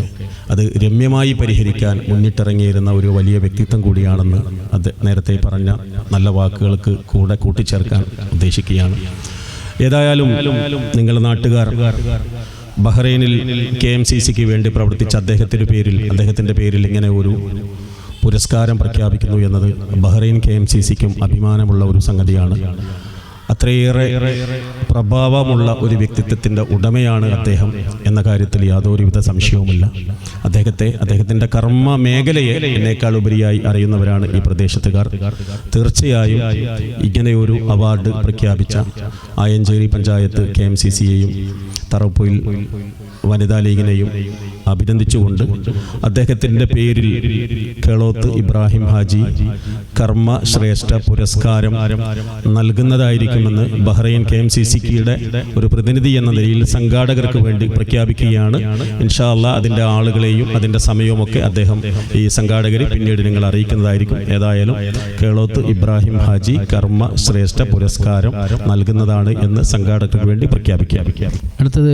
അത് രമ്യമായി പരിഹരിക്കാൻ മുന്നിട്ടിറങ്ങിയിരുന്ന ഒരു വലിയ വ്യക്തിത്വം കൂടിയാണെന്ന് അത് നേരത്തെ പറഞ്ഞ നല്ല വാക്കുകൾക്ക് കൂടെ കൂട്ടിച്ചേർക്കാൻ ഉദ്ദേശിക്കുകയാണ്. ഏതായാലും നിങ്ങളുടെ നാട്ടുകാർ ബഹ്റൈനിൽ KMCCക്ക് വേണ്ടി പ്രവർത്തിച്ച അദ്ദേഹത്തിൻ്റെ പേരിൽ ഇങ്ങനെ ഒരു പുരസ്കാരം പ്രഖ്യാപിക്കുന്നു എന്നത് ബഹ്റൈൻ KMCCക്കും അഭിമാനമുള്ള ഒരു സംഗതിയാണ്. അത്രയേറെ പ്രഭാവമുള്ള ഒരു വ്യക്തിത്വത്തിൻ്റെ ഉടമയാണ് അദ്ദേഹം എന്ന കാര്യത്തിൽ യാതൊരുവിധ സംശയവുമില്ല. അദ്ദേഹത്തിൻ്റെ കർമ്മ മേഖലയെ എന്നേക്കാൾ ഉപരിയായി അറിയുന്നവരാണ് ഈ പ്രദേശത്തുകാർ. തീർച്ചയായും ഇങ്ങനെയൊരു അവാർഡ് പ്രഖ്യാപിച്ച ആയഞ്ചേരി പഞ്ചായത്ത് KMCCയെയും തറപ്പൊയിൽ വനിതാ ലീഗിനെയും അഭിനന്ദിച്ചുകൊണ്ട് അദ്ദേഹത്തിൻ്റെ പേരിൽ കേളോത്ത് ഇബ്രാഹിം ഹാജി കർമ്മശ്രേഷ്ഠ പുരസ്കാരം നൽകുന്നതായിരിക്കുമെന്ന് ബഹ്റൈൻ KMCCയുടെ ഒരു പ്രതിനിധി എന്ന നിലയിൽ സംഘാടകർക്ക് വേണ്ടി പ്രഖ്യാപിക്കുകയാണ്. ഇൻഷാ അല്ലാഹ് അതിൻ്റെ ആളുകളെയും അതിൻ്റെ സമയവുമൊക്കെ അദ്ദേഹം ഈ സംഘാടകർ പിന്നീട് നിങ്ങൾ അറിയിക്കുന്നതായിരിക്കും. ഏതായാലും കേളോത്ത് ഇബ്രാഹിം ഹാജി കർമ്മശ്രേഷ്ഠ പുരസ്കാരം നൽകുന്നതാണ് എന്ന് സംഘാടകർക്ക് വേണ്ടി പ്രഖ്യാപിക്കാം. അടുത്തത്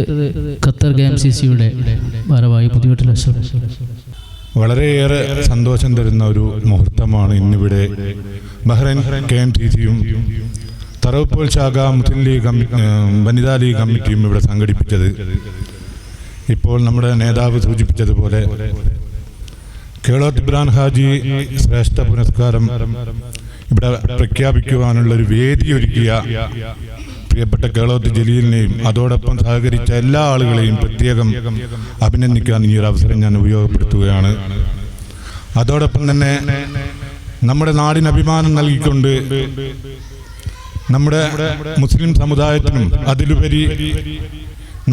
ഖത്തർ KMCCയുടെ ഭാരവാഹി പുതിയവീട്ടിൽ വളരെയേറെ സന്തോഷം തരുന്ന ഒരു മുഹൂർത്തമാണ് ഇന്നിവിടെ ബഹ്റൈൻ KMCCയും തറവപ്പോൾ ശാഖ മുസ്ലിം ലീഗ് വനിതാ ലീഗ് കമ്മിറ്റിയും ഇവിടെ സംഘടിപ്പിച്ചത്. ഇപ്പോൾ നമ്മുടെ നേതാവ് സൂചിപ്പിച്ചതുപോലെ കേളോത്ത് ഇബ്രാഹിം ഹാജി ശ്രേഷ്ഠ പുരസ്കാരം ഇവിടെ പ്രഖ്യാപിക്കുവാനുള്ളൊരു വേദി ഒരുക്കിയ പ്രിയപ്പെട്ട കേളോത്ത് ജലീലിനെയും അതോടൊപ്പം സഹകരിച്ച എല്ലാ ആളുകളെയും പ്രത്യേകം അഭിനന്ദിക്കാൻ ഈ ഒരു അവസരം ഞാൻ ഉപയോഗപ്പെടുത്തുകയാണ്. അതോടൊപ്പം തന്നെ നമ്മുടെ നാടിന് അഭിമാനം നൽകിക്കൊണ്ട് നമ്മുടെ മുസ്ലിം സമുദായത്തിനും അതിലുപരി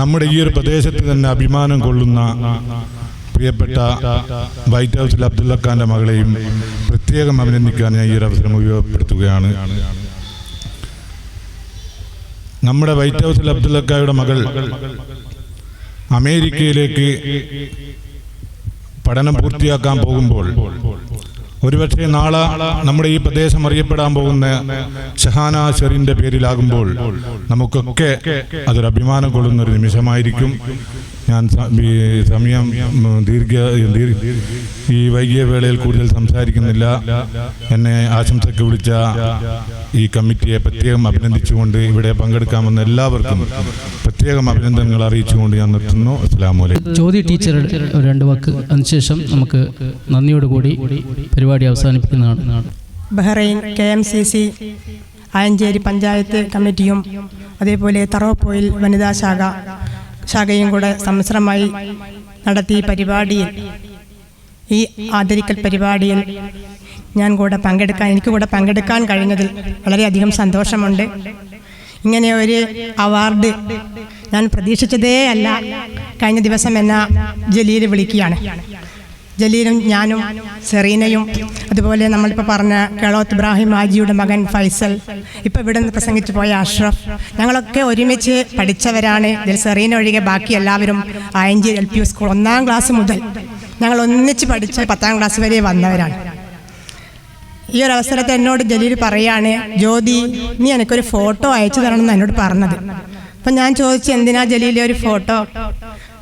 നമ്മുടെ ഈ ഒരു പ്രദേശത്ത് തന്നെ അഭിമാനം കൊള്ളുന്ന പ്രിയപ്പെട്ട വൈറ്റ് ഹൗസിൽ അബ്ദുള്ള ഖാന്റെ മകളെയും പ്രത്യേകം അഭിനന്ദിക്കാൻ ഞാൻ ഈ ഒരു അവസരം ഉപയോഗപ്പെടുത്തുകയാണ്. നമ്മുടെ വൈറ്റ് ഹൗസിൽ അബ്ദുള്ള ഖായുടെ മകൾ അമേരിക്കയിലേക്ക് പഠനം പൂർത്തിയാക്കാൻ പോകുമ്പോൾ ഒരുപക്ഷെ നാളെ നമ്മുടെ ഈ പ്രദേശം അറിയപ്പെടാൻ പോകുന്ന ഷഹാന ഷെറിന്റെ പേരിലാകുമ്പോൾ നമുക്കൊക്കെ അതൊരു അഭിമാനം കൊള്ളുന്ന ഒരു നിമിഷമായിരിക്കും. ഞാൻ സമയം ഈ വൈകിയ വേളയിൽ കൂടുതൽ സംസാരിക്കുന്നില്ല. എന്നെ ആശംസയ്ക്ക് വിളിച്ച ഈ കമ്മിറ്റിയെ പ്രത്യേകം അഭിനന്ദിച്ചുകൊണ്ട് ഇവിടെ പങ്കെടുക്കാമെന്ന എല്ലാവർക്കും പ്രത്യേകം അഭിനന്ദനങ്ങൾ അറിയിച്ചുകൊണ്ട് ഞാൻ നിർത്തുന്നു. അസ്സലാമു അലൈക്കും. ജ്യോതി ടീച്ചർ രണ്ട് വാക്ക് അതിനുശേഷം നമുക്ക് നന്ദിയോടുകൂടി പരിപാടി അവസാനിപ്പിക്കുന്നതാണ്. ബഹ്റൈൻ KMCC ആയഞ്ചേരി പഞ്ചായത്ത് കമ്മിറ്റിയും അതേപോലെ തറവപ്പോയിൽ വനിതാ ശാഖയും കൂടെ സമ്മിശ്രമായി നടത്തിയ പരിപാടിയിൽ, ഈ ആദരിക്കൽ പരിപാടിയിൽ എനിക്ക് കൂടെ പങ്കെടുക്കാൻ കഴിഞ്ഞതിൽ വളരെയധികം സന്തോഷമുണ്ട്. ഇങ്ങനെ ഒരു അവാർഡ് ഞാൻ പ്രതീക്ഷിച്ചതേ അല്ല. കഴിഞ്ഞ ദിവസം എന്നെ ജലീൽ വിളിക്കുകയാണ്. ജലീലും ഞാനും സെറീനയും അതുപോലെ നമ്മളിപ്പോൾ പറഞ്ഞ കേളോത്ത് ഇബ്രാഹിം ഹാജിയുടെ മകൻ ഫൈസൽ, ഇപ്പോൾ ഇവിടെ നിന്ന് പ്രസംഗിച്ചു പോയ അഷ്റഫ്, ഞങ്ങളൊക്കെ ഒരുമിച്ച് പഠിച്ചവരാണ്. ഇതിൽ സെറീന ഒഴികെ ബാക്കി എല്ലാവരും ആയഞ്ചേരി LP സ്കൂൾ 1ാം ക്ലാസ് മുതൽ ഞങ്ങൾ ഒന്നിച്ച് പഠിച്ച് 10ാം ക്ലാസ് വരെ വന്നവരാണ്. ഈ ഒരു അവസരത്തിൽ എന്നോട് ജലീൽ പറയാണ്, ജ്യോതി നീ എനിക്കൊരു ഫോട്ടോ അയച്ചു തരണമെന്ന് എന്നോട് പറഞ്ഞത്. അപ്പം ഞാൻ ചോദിച്ചു, എന്തിനാ ജലീൽ ഒരു ഫോട്ടോ?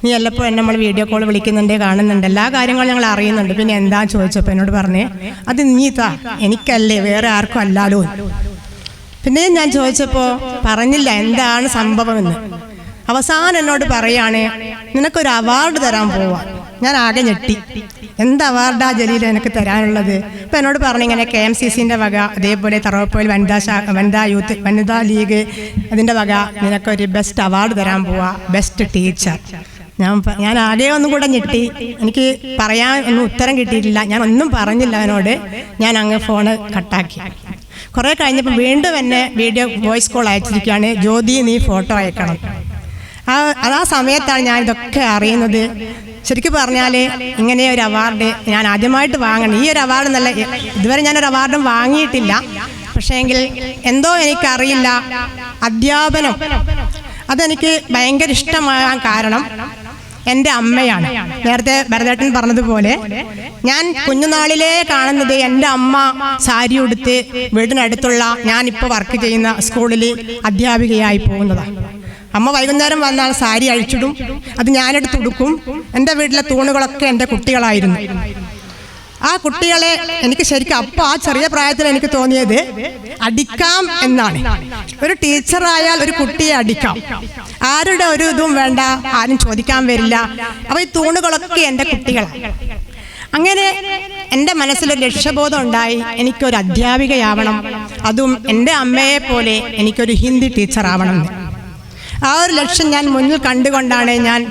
നീ എല്ലപ്പോഴും നമ്മൾ വീഡിയോ കോൾ വിളിക്കുന്നുണ്ട്, കാണുന്നുണ്ട്, എല്ലാ കാര്യങ്ങളും ഞങ്ങൾ അറിയുന്നുണ്ട്, പിന്നെ എന്താ ചോദിച്ചപ്പോൾ എന്നോട് പറഞ്ഞേ, അത് നീ താ, എനിക്കല്ലേ, വേറെ ആർക്കും അല്ലാലോ. പിന്നെയും ഞാൻ ചോദിച്ചപ്പോൾ പറഞ്ഞില്ല എന്താണ് സംഭവമെന്ന്. അവസാനം എന്നോട് പറയാണ്, നിനക്കൊരു അവാർഡ് തരാൻ പോവാ. ഞാൻ ആകെ ഞെട്ടി. എന്ത് അവാർഡാ ജലീൽ എനിക്ക് തരാനുള്ളത്? അപ്പം എന്നോട് പറഞ്ഞു, ഇങ്ങനെ KMCCൻ്റെ വക, അതേപോലെ തറവപ്പുഴയിൽ വനിതാ ലീഗ് അതിൻ്റെ വക നിനക്കൊരു ബെസ്റ്റ് അവാർഡ് തരാൻ പോവാ, ബെസ്റ്റ് ടീച്ചർ. ഞാൻ ആകെ ഒന്നും കൂടെ ഞെട്ടി. എനിക്ക് പറയാൻ ഒന്നും ഉത്തരം കിട്ടിയിട്ടില്ല. ഞാൻ ഒന്നും പറഞ്ഞില്ല അവനോട്. ഞാൻ അങ്ങ് ഫോണ് കട്ടാക്കി. കുറേ കഴിഞ്ഞപ്പോൾ വീണ്ടും എന്നെ വോയിസ് കോൾ അയച്ചിരിക്കുകയാണ്, ജ്യോതി നീ ഫോട്ടോ അയക്കണം. ആ സമയത്താണ് ഞാൻ ഇതൊക്കെ അറിയുന്നത്. ശരിക്കും പറഞ്ഞാൽ ഇങ്ങനെ ഒരു അവാർഡ് ഞാൻ ആദ്യമായിട്ട് വാങ്ങണം. ഈ ഒരു അവാർഡ് നല്ല, ഇതുവരെ ഞാനൊരു അവാർഡും വാങ്ങിയിട്ടില്ല. പക്ഷേ എങ്കിൽ എന്തോ എനിക്കറിയില്ല, അധ്യാപനം അതെനിക്ക് ഭയങ്കര ഇഷ്ടമാകാൻ കാരണം എൻ്റെ അമ്മയാണ്. നേരത്തെ ഭരതേട്ടൻ പറഞ്ഞതുപോലെ ഞാൻ കുഞ്ഞുനാളിലേ കാണുന്നത് എൻ്റെ അമ്മ സാരി ഉടുത്ത് വീടിനടുത്തുള്ള ഞാനിപ്പോൾ വർക്ക് ചെയ്യുന്ന സ്കൂളിൽ അധ്യാപികയായി പോകുന്നതാണ്. അമ്മ വൈകുന്നേരം വന്നാൽ സാരി അഴിച്ചിടും, അത് ഞാനെടുത്ത് ഉടുക്കും. എൻ്റെ വീട്ടിലെ തൂണുകളൊക്കെ എൻ്റെ കുട്ടികളായിരുന്നു. ആ കുട്ടികളെ എനിക്ക് ശരിക്കും അപ്പോൾ ആ ചെറിയ പ്രായത്തിൽ എനിക്ക് തോന്നിയത് അടിക്കാം എന്നാണ്. ഒരു ടീച്ചറായാൽ ഒരു കുട്ടിയെ അടിക്കാം, ആരുടെ ഒരു ഇതും വേണ്ട, ആരും ചോദിക്കാൻ വരില്ല. അപ്പോൾ ഈ തൂണുകളൊക്കെ എൻ്റെ കുട്ടികളാണ്. അങ്ങനെ എൻ്റെ മനസ്സിലൊരു ലക്ഷ്യബോധം ഉണ്ടായി, എനിക്കൊരു അധ്യാപികയാവണം, അതും എൻ്റെ അമ്മയെ പോലെ എനിക്കൊരു ഹിന്ദി ടീച്ചറാവണം. ആ ഒരു ലക്ഷ്യം ഞാൻ മുന്നിൽ കണ്ടുകൊണ്ടാണ് ഞാൻ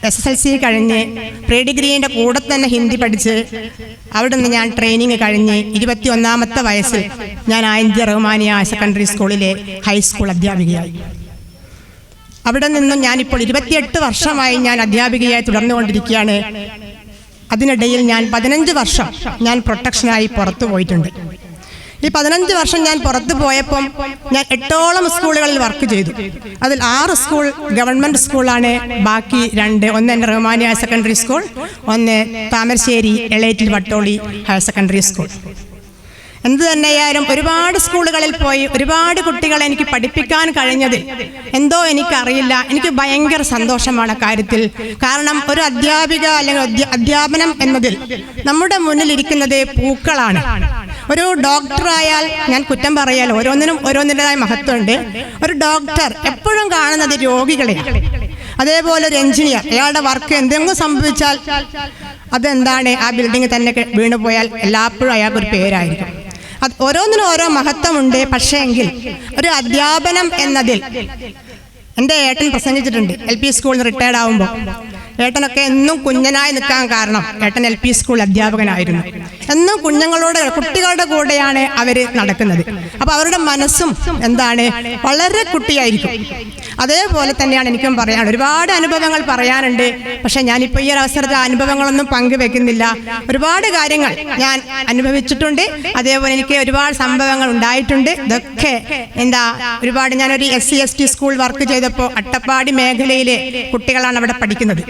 SSLC കഴിഞ്ഞ് പ്രീ ഡിഗ്രീൻ്റെ കൂടെ തന്നെ ഹിന്ദി പഠിച്ച് അവിടെ നിന്ന് ഞാൻ ട്രെയിനിങ് കഴിഞ്ഞ് 21ാമത്തെ വയസ്സിൽ ഞാൻ ING റഹ്മാനിയ ഹയർ സെക്കൻഡറി സ്കൂളിലെ ഹൈസ്കൂൾ അധ്യാപികയായി. അവിടെ നിന്നും ഞാനിപ്പോൾ 28 വർഷമായി ഞാൻ അധ്യാപികയായി തുടർന്നുകൊണ്ടിരിക്കുകയാണ്. അതിനിടയിൽ ഞാൻ 15 വർഷം ഞാൻ പ്രൊട്ടക്ഷനായി പുറത്തു പോയിട്ടുണ്ട്. ഈ 15 വർഷം ഞാൻ പുറത്തു പോയപ്പം ഞാൻ 8ഓളം സ്കൂളുകളിൽ വർക്ക് ചെയ്തു. അതിൽ 6 സ്കൂൾ ഗവൺമെൻറ് സ്കൂളാണ്, ബാക്കി 2, ഒന്ന് എൻ്റെ റഹ്മാനിയ ഹയർ സെക്കൻഡറി സ്കൂൾ, ഒന്ന് Thamarassery Elettil Vattoli higher secondary school. എന്തു തന്നെയായാലും ഒരുപാട് സ്കൂളുകളിൽ പോയി ഒരുപാട് കുട്ടികളെ എനിക്ക് പഠിപ്പിക്കാൻ കഴിഞ്ഞതിൽ എന്തോ എനിക്കറിയില്ല, എനിക്ക് ഭയങ്കര സന്തോഷമാണ് കാര്യത്തിൽ. കാരണം ഒരു അധ്യാപിക അല്ലെങ്കിൽ അധ്യാപനം എന്നതിൽ നമ്മുടെ മുന്നിലിരിക്കുന്നത് പൂക്കളാണ്. ഒരു ഡോക്ടറായാൽ ഞാൻ കുറ്റം പറയാൽ ഓരോന്നിനും ഓരോന്നിൻ്റെതായ മഹത്വമുണ്ട്. ഒരു ഡോക്ടർ എപ്പോഴും കാണുന്നത് രോഗികളെയാണ്. അതേപോലെ ഒരു എഞ്ചിനീയർ, അയാളുടെ വർക്ക് എന്തെങ്കിലും സംഭവിച്ചാൽ അതെന്താണ്, ആ ബിൽഡിംഗ് തന്നെ വീണുപോയാൽ എല്ലാപ്പോഴും അയാൾക്കൊരു പേരായിരിക്കും. അത് ഓരോന്നിനും ഓരോ മഹത്വമുണ്ട്. പക്ഷേ എങ്കിൽ ഒരു അധ്യാപനം എന്നതിൽ എൻ്റെ ഏട്ടൻ പ്രസംഗിച്ചിട്ടുണ്ട്. LP സ്കൂളിൽ നിന്ന് റിട്ടയർഡ് ആകുമ്പോൾ ഏട്ടനൊക്കെ എന്നും കുഞ്ഞനായി നിൽക്കാൻ കാരണം ഏട്ടൻ LP സ്കൂൾ അധ്യാപകനായിരുന്നു. എന്നും കുട്ടികളുടെ കൂടെയാണ് അവർ നടക്കുന്നത്. അപ്പോൾ അവരുടെ മനസ്സും എന്താണ്, വളരെ കുട്ടിയായിരിക്കും. അതേപോലെ തന്നെയാണ് എനിക്കും പറയാൻ ഒരുപാട് അനുഭവങ്ങൾ പറയാനുണ്ട്. പക്ഷെ ഞാനിപ്പോൾ ഈ ഒരു അവസരത്തിൽ അനുഭവങ്ങളൊന്നും പങ്കുവെക്കുന്നില്ല. ഒരുപാട് കാര്യങ്ങൾ ഞാൻ അനുഭവിച്ചിട്ടുണ്ട്. അതേപോലെ എനിക്ക് ഒരുപാട് സംഭവങ്ങൾ ഉണ്ടായിട്ടുണ്ട്. ഇതൊക്കെ ഒരുപാട് ഞാനൊരു SC/ST സ്കൂൾ വർക്ക് ചെയ്തപ്പോൾ അട്ടപ്പാടി മേഖലയിലെ കുട്ടികളാണ് അവിടെ പഠിക്കുന്നത്.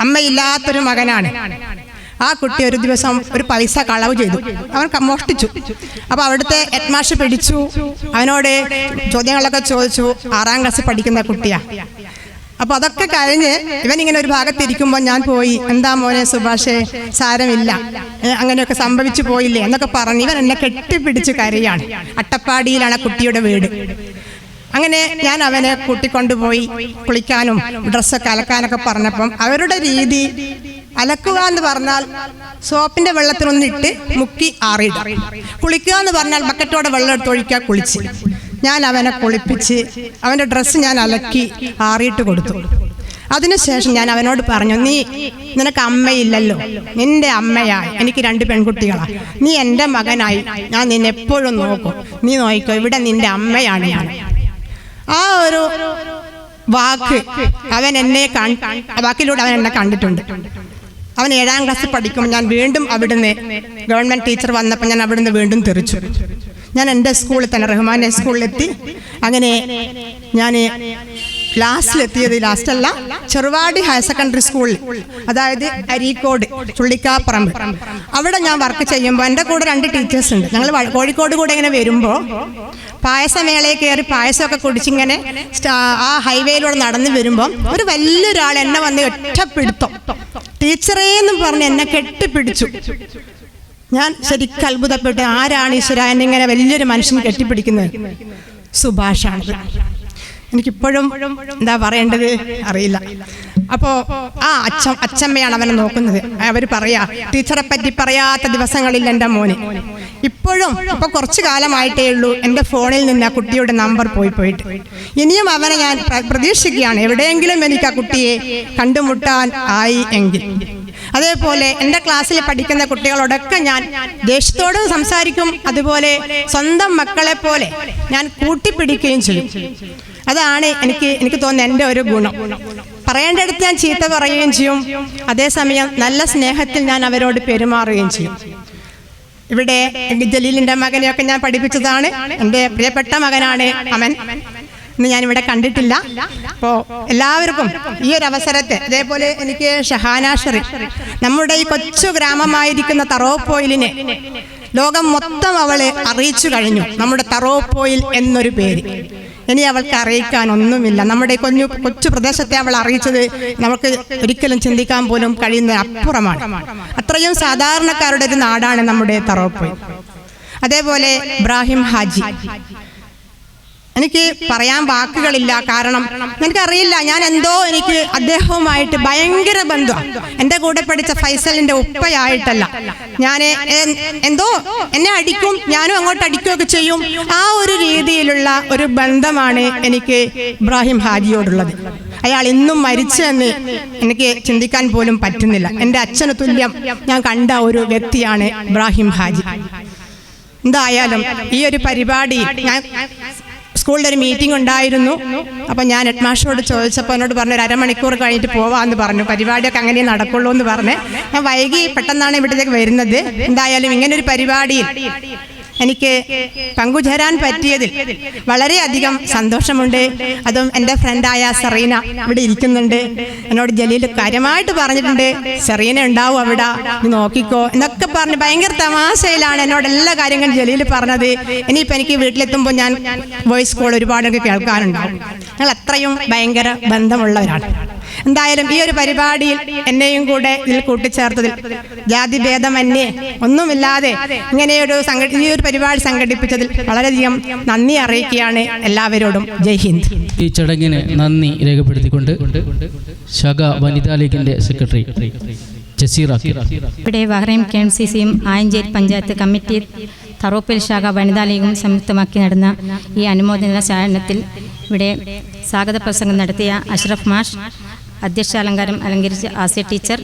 അമ്മയില്ലാത്തൊരു മകനാണ്. ആ കുട്ടി ഒരു ദിവസം ഒരു പൈസ കളവ് ചെയ്തു, അവൻ മോഷ്ടിച്ചു. അപ്പോൾ അവിടുത്തെ ഹെഡ് മാസ്റ്റർ പിടിച്ചു, അവനോട് ചോദ്യങ്ങളൊക്കെ ചോദിച്ചു. 6ാം ക്ലാസ്സിൽ പഠിക്കുന്ന കുട്ടിയാണ്. അപ്പോൾ അതൊക്കെ കഴിഞ്ഞ് ഇവനിങ്ങനെ ഒരു ഭാഗത്തിരിക്കുമ്പോൾ ഞാൻ പോയി, എന്താ മോനെ സുഭാഷേ, സാരമില്ല, അങ്ങനെയൊക്കെ സംഭവിച്ചു പോയില്ലേ എന്നൊക്കെ പറഞ്ഞ് ഇവൻ എന്നെ കെട്ടിപ്പിടിച്ച് കരയാണ്. അട്ടപ്പാടിയിലാണ് കുട്ടിയുടെ വീട്. അങ്ങനെ ഞാൻ അവനെ കൂട്ടിക്കൊണ്ടുപോയി കുളിക്കാനും ഡ്രസ്സൊക്കെ അലക്കാനൊക്കെ പറഞ്ഞപ്പം അവരുടെ രീതി, അലക്കുക എന്ന് പറഞ്ഞാൽ സോപ്പിൻ്റെ വെള്ളത്തിലൊന്നിട്ട് മുക്കി ആറിയിടുക, കുളിക്കുക എന്ന് പറഞ്ഞാൽ ബക്കറ്റോടെ വെള്ളം എടുത്ത് ഒഴിക്കുക, കുളിച്ച്. ഞാൻ അവനെ കുളിപ്പിച്ച് അവൻ്റെ ഡ്രസ്സ് ഞാൻ അലക്കി ആറിയിട്ട് കൊടുത്തു. അതിനുശേഷം ഞാൻ അവനോട് പറഞ്ഞു, നിനക്ക് അമ്മയില്ലല്ലോ, നിന്റെ അമ്മയായി എനിക്ക് 2 പെൺകുട്ടികളാണ്, നീ എൻ്റെ മകനായി ഞാൻ നിന്നെ എപ്പോഴും നോക്കും, നീ നോക്കിക്കോ, ഇവിടെ നിന്റെ അമ്മയാണ് ഞാൻ. ആ ഒരു വാക്ക് അവൻ എന്നെ വാക്കിലൂടെ അവൻ എന്നെ കണ്ടിട്ടുണ്ട്. അവൻ 7ാം ക്ലാസ്സിൽ പഠിക്കുമ്പോൾ ഞാൻ വീണ്ടും അവിടുന്ന് ഗവൺമെൻറ് ടീച്ചർ വന്നപ്പോൾ ഞാൻ അവിടുന്ന് വീണ്ടും തെറിച്ചു. ഞാൻ എൻ്റെ സ്കൂളിൽ തന്നെ റഹ്മാനിയ സ്കൂളിലെത്തി. അങ്ങനെ ഞാൻ ലാസ്റ്റല്ല ചെറുവാടി ഹയർ സെക്കൻഡറി സ്കൂളിൽ, അതായത് അരീക്കോട് ചുള്ളിക്കാപ്പറമ്പ്. അവിടെ ഞാൻ വർക്ക് ചെയ്യുമ്പോൾ എൻ്റെ കൂടെ 2 ടീച്ചേഴ്സ് ഉണ്ട്. ഞങ്ങൾ കോഴിക്കോട് കൂടെ ഇങ്ങനെ വരുമ്പോൾ പായസമേളയിൽ കയറി പായസമൊക്കെ കുടിച്ചിങ്ങനെ ആ ഹൈവേയിലൂടെ നടന്ന് വരുമ്പോൾ ഒരു വലിയൊരാൾ എന്നെ വന്ന് ഒറ്റപ്പിടുത്തം, ടീച്ചറേന്നും പറഞ്ഞ് എന്നെ കെട്ടിപ്പിടിച്ചു. ഞാൻ ശരിക്കും അത്ഭുതപ്പെട്ട്, ആരാണ് ഈശ്വര എന്നിങ്ങനെ വലിയൊരു മനുഷ്യൻ കെട്ടിപ്പിടിക്കുന്നത്? സുഭാഷാണ്. എനിക്കിപ്പോഴും എന്താ പറയേണ്ടത് അറിയില്ല. അപ്പോൾ ആ അച്ഛമ്മയാണ് അവനെ നോക്കുന്നത്. അവർ പറയാ, ടീച്ചറെ പറ്റി പറയാത്ത ദിവസങ്ങളിൽ എൻ്റെ മോന്. ഇപ്പോഴും ഇപ്പോൾ കുറച്ച് കാലമായിട്ടേ ഉള്ളൂ എൻ്റെ ഫോണിൽ നിന്ന് ആ കുട്ടിയുടെ നമ്പർ പോയിട്ട്. ഇനിയും അവനെ ഞാൻ പ്രതീക്ഷിക്കുകയാണ്, എവിടെയെങ്കിലും എനിക്ക് ആ കുട്ടിയെ കണ്ടുമുട്ടാൻ ആയി എങ്കിൽ. അതേപോലെ എൻ്റെ ക്ലാസ്സിൽ പഠിക്കുന്ന കുട്ടികളോടൊക്കെ ഞാൻ ദേഷ്യത്തോട് സംസാരിക്കും, അതുപോലെ സ്വന്തം മക്കളെ പോലെ ഞാൻ കൂട്ടിപ്പിടിക്കുകയും ചെയ്യും. അതാണ് എനിക്ക് തോന്നുന്ന എൻ്റെ ഒരു ഗുണം. പറയേണ്ടടുത്ത് ഞാൻ ചീത്ത പറയുകയും ചെയ്യും, അതേസമയം നല്ല സ്നേഹത്തിൽ ഞാൻ അവരോട് പെരുമാറുകയും ചെയ്യും. ഇവിടെ ജലീലിൻ്റെ മകനെയൊക്കെ ഞാൻ പഠിപ്പിച്ചതാണ്. എൻ്റെ പ്രിയപ്പെട്ട മകനാണ് അവൻ. ഇന്ന് ഞാനിവിടെ കണ്ടിട്ടില്ല. അപ്പോൾ എല്ലാവർക്കും ഈ ഒരു അവസരത്തെ, അതേപോലെ എനിക്ക് ഷഹാന ഷെറീഫ്, നമ്മുടെ ഈ കൊച്ചു ഗ്രാമമായിരിക്കുന്ന തറോപ്പോയിലിനെ ലോകം മൊത്തം അവളെ അറിയിച്ചു കഴിഞ്ഞു. നമ്മുടെ തറോപ്പോയിൽ എന്നൊരു പേര് ഇനി അവൾക്ക് അറിയിക്കാനൊന്നുമില്ല. നമ്മുടെ കൊച്ചു പ്രദേശത്തെ അവൾ അറിയിച്ചത് നമുക്ക് ഒരിക്കലും ചിന്തിക്കാൻ പോലും കഴിയുന്ന അപ്പുറമാണ്. അത്രയും സാധാരണക്കാരുടെ ഒരു നാടാണ് നമ്മുടെ തറോപ്പോയിൽ. അതേപോലെ ഇബ്രാഹിം ഹാജി, എനിക്ക് പറയാൻ വാക്കുകളില്ല. കാരണം എനിക്കറിയില്ല, എനിക്ക് അദ്ദേഹവുമായിട്ട് ഭയങ്കര ബന്ധമാണ്. എൻ്റെ കൂടെ പഠിച്ച ഫൈസലിൻ്റെ ഉപ്പയായിട്ടല്ല. ഞാൻ എന്നെ അടിക്കും, ഞാനും അങ്ങോട്ട് അടിക്കുകയൊക്കെ ചെയ്യും. ആ ഒരു രീതിയിലുള്ള ഒരു ബന്ധമാണ് എനിക്ക് ഇബ്രാഹിം ഹാജിയോടുള്ളത്. അയാൾ ഇന്നും മരിച്ചെന്ന് എനിക്ക് ചിന്തിക്കാൻ പോലും പറ്റുന്നില്ല. എൻ്റെ അച്ഛന് തുല്യം ഞാൻ കണ്ട ഒരു വ്യക്തിയാണ് ഇബ്രാഹിം ഹാജി. എന്തായാലും ഈ ഒരു പരിപാടി ഞാൻ സ്കൂളിലൊരു മീറ്റിംഗ് ഉണ്ടായിരുന്നു. അപ്പം ഞാൻ ഹെഡ് മാസ്റ്ററോട് ചോദിച്ചപ്പോൾ എന്നോട് പറഞ്ഞു, 1 അരമണിക്കൂർ കഴിഞ്ഞിട്ട് പോവാമെന്ന് പറഞ്ഞു. പരിപാടിയൊക്കെ അങ്ങനെ നടക്കുള്ളൂ എന്ന് പറഞ്ഞ് ഞാൻ വൈകി പെട്ടെന്നാണ് ഇവിടത്തേക്ക് വരുന്നത്. എന്തായാലും ഇങ്ങനൊരു പരിപാടിയിൽ എനിക്ക് പങ്കുചേരാൻ പറ്റിയതിൽ വളരെയധികം സന്തോഷമുണ്ട്. അതും എൻ്റെ ഫ്രണ്ടായ സെറീന ഇവിടെ ഇരിക്കുന്നുണ്ട്. എന്നോട് ജലീൽ കാര്യമായിട്ട് പറഞ്ഞിട്ടുണ്ട്, സെറീന ഉണ്ടാവും അവിടെ, നീ നോക്കിക്കോ എന്നൊക്കെ പറഞ്ഞ് ഭയങ്കര തമാശയിലാണ് എന്നോട് എല്ലാ കാര്യങ്ങളും ജലീൽ പറഞ്ഞത്. ഇനിയിപ്പോൾ എനിക്ക് വീട്ടിലെത്തുമ്പോൾ ഞാൻ വോയിസ് കോൾ ഒരുപാടൊക്കെ കേൾക്കാനുണ്ടാവും. ഞങ്ങൾ അത്രയും ഭയങ്കര ബന്ധമുള്ളവരാണ്. എന്തായാലും ഈ ഒരു പരിപാടിയിൽ എന്നെയും കൂടെ ഇതിൽ കൂട്ടിച്ചേർത്തതിൽ ജാതിഭേദമന്യേ ഒന്നുമില്ലാതെ ഇങ്ങനെയൊരു ഈ ഒരു പരിപാടി സംഘടിപ്പിച്ചതിൽ വളരെയധികം നന്ദി അറിയിക്കുകയാണ് എല്ലാവരോടും. ജയ് ഹിന്ദ്. ഈ ചടങ്ങിന് നന്ദി രേഖപ്പെടുത്തിക്കൊണ്ട് ശാഖ വനിതാ ലീഗിന്റെ സെക്രട്ടറി ജസീറ. ഇവിടെ ബഹ്റൈൻ KMCCയും ആയഞ്ചേരി പഞ്ചായത്ത് കമ്മിറ്റി തറോപ്പിൽ ശാഖ വനിതാ ലീഗും സംയുക്തമാക്കി നടന്ന ഈ അനുമോദന ചടങ്ങിൽ ഇവിടെ സ്വാഗത പ്രസംഗം നടത്തിയ അഷ്റഫ് മാഷ്, അധ്യക്ഷാലങ്കാരം അലങ്കരിച്ച ആസിയ ടീച്ചർ,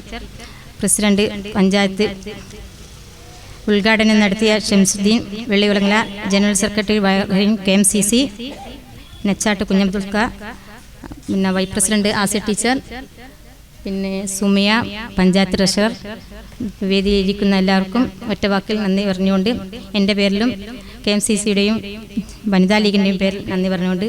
പ്രസിഡന്റ് പഞ്ചായത്ത് ഉദ്ഘാടനം നടത്തിയ Shamsuddin Vellivilangala, general secretary Bahrain KMCC Nechatt കുഞ്ഞബ്ദുൽക്ക, പിന്നെ വൈസ് പ്രസിഡന്റ് ആസിയ ടീച്ചർ, പിന്നെ സുമിയ പഞ്ചായത്ത് ട്രഷറർ, വേദിയിലിരിക്കുന്ന എല്ലാവർക്കും ഒറ്റവാക്കിൽ നന്ദി പറഞ്ഞുകൊണ്ട് എൻ്റെ പേരിലും KMCCയുടെയും വനിതാ ലീഗിൻ്റെയും പേരിൽ നന്ദി പറഞ്ഞുകൊണ്ട്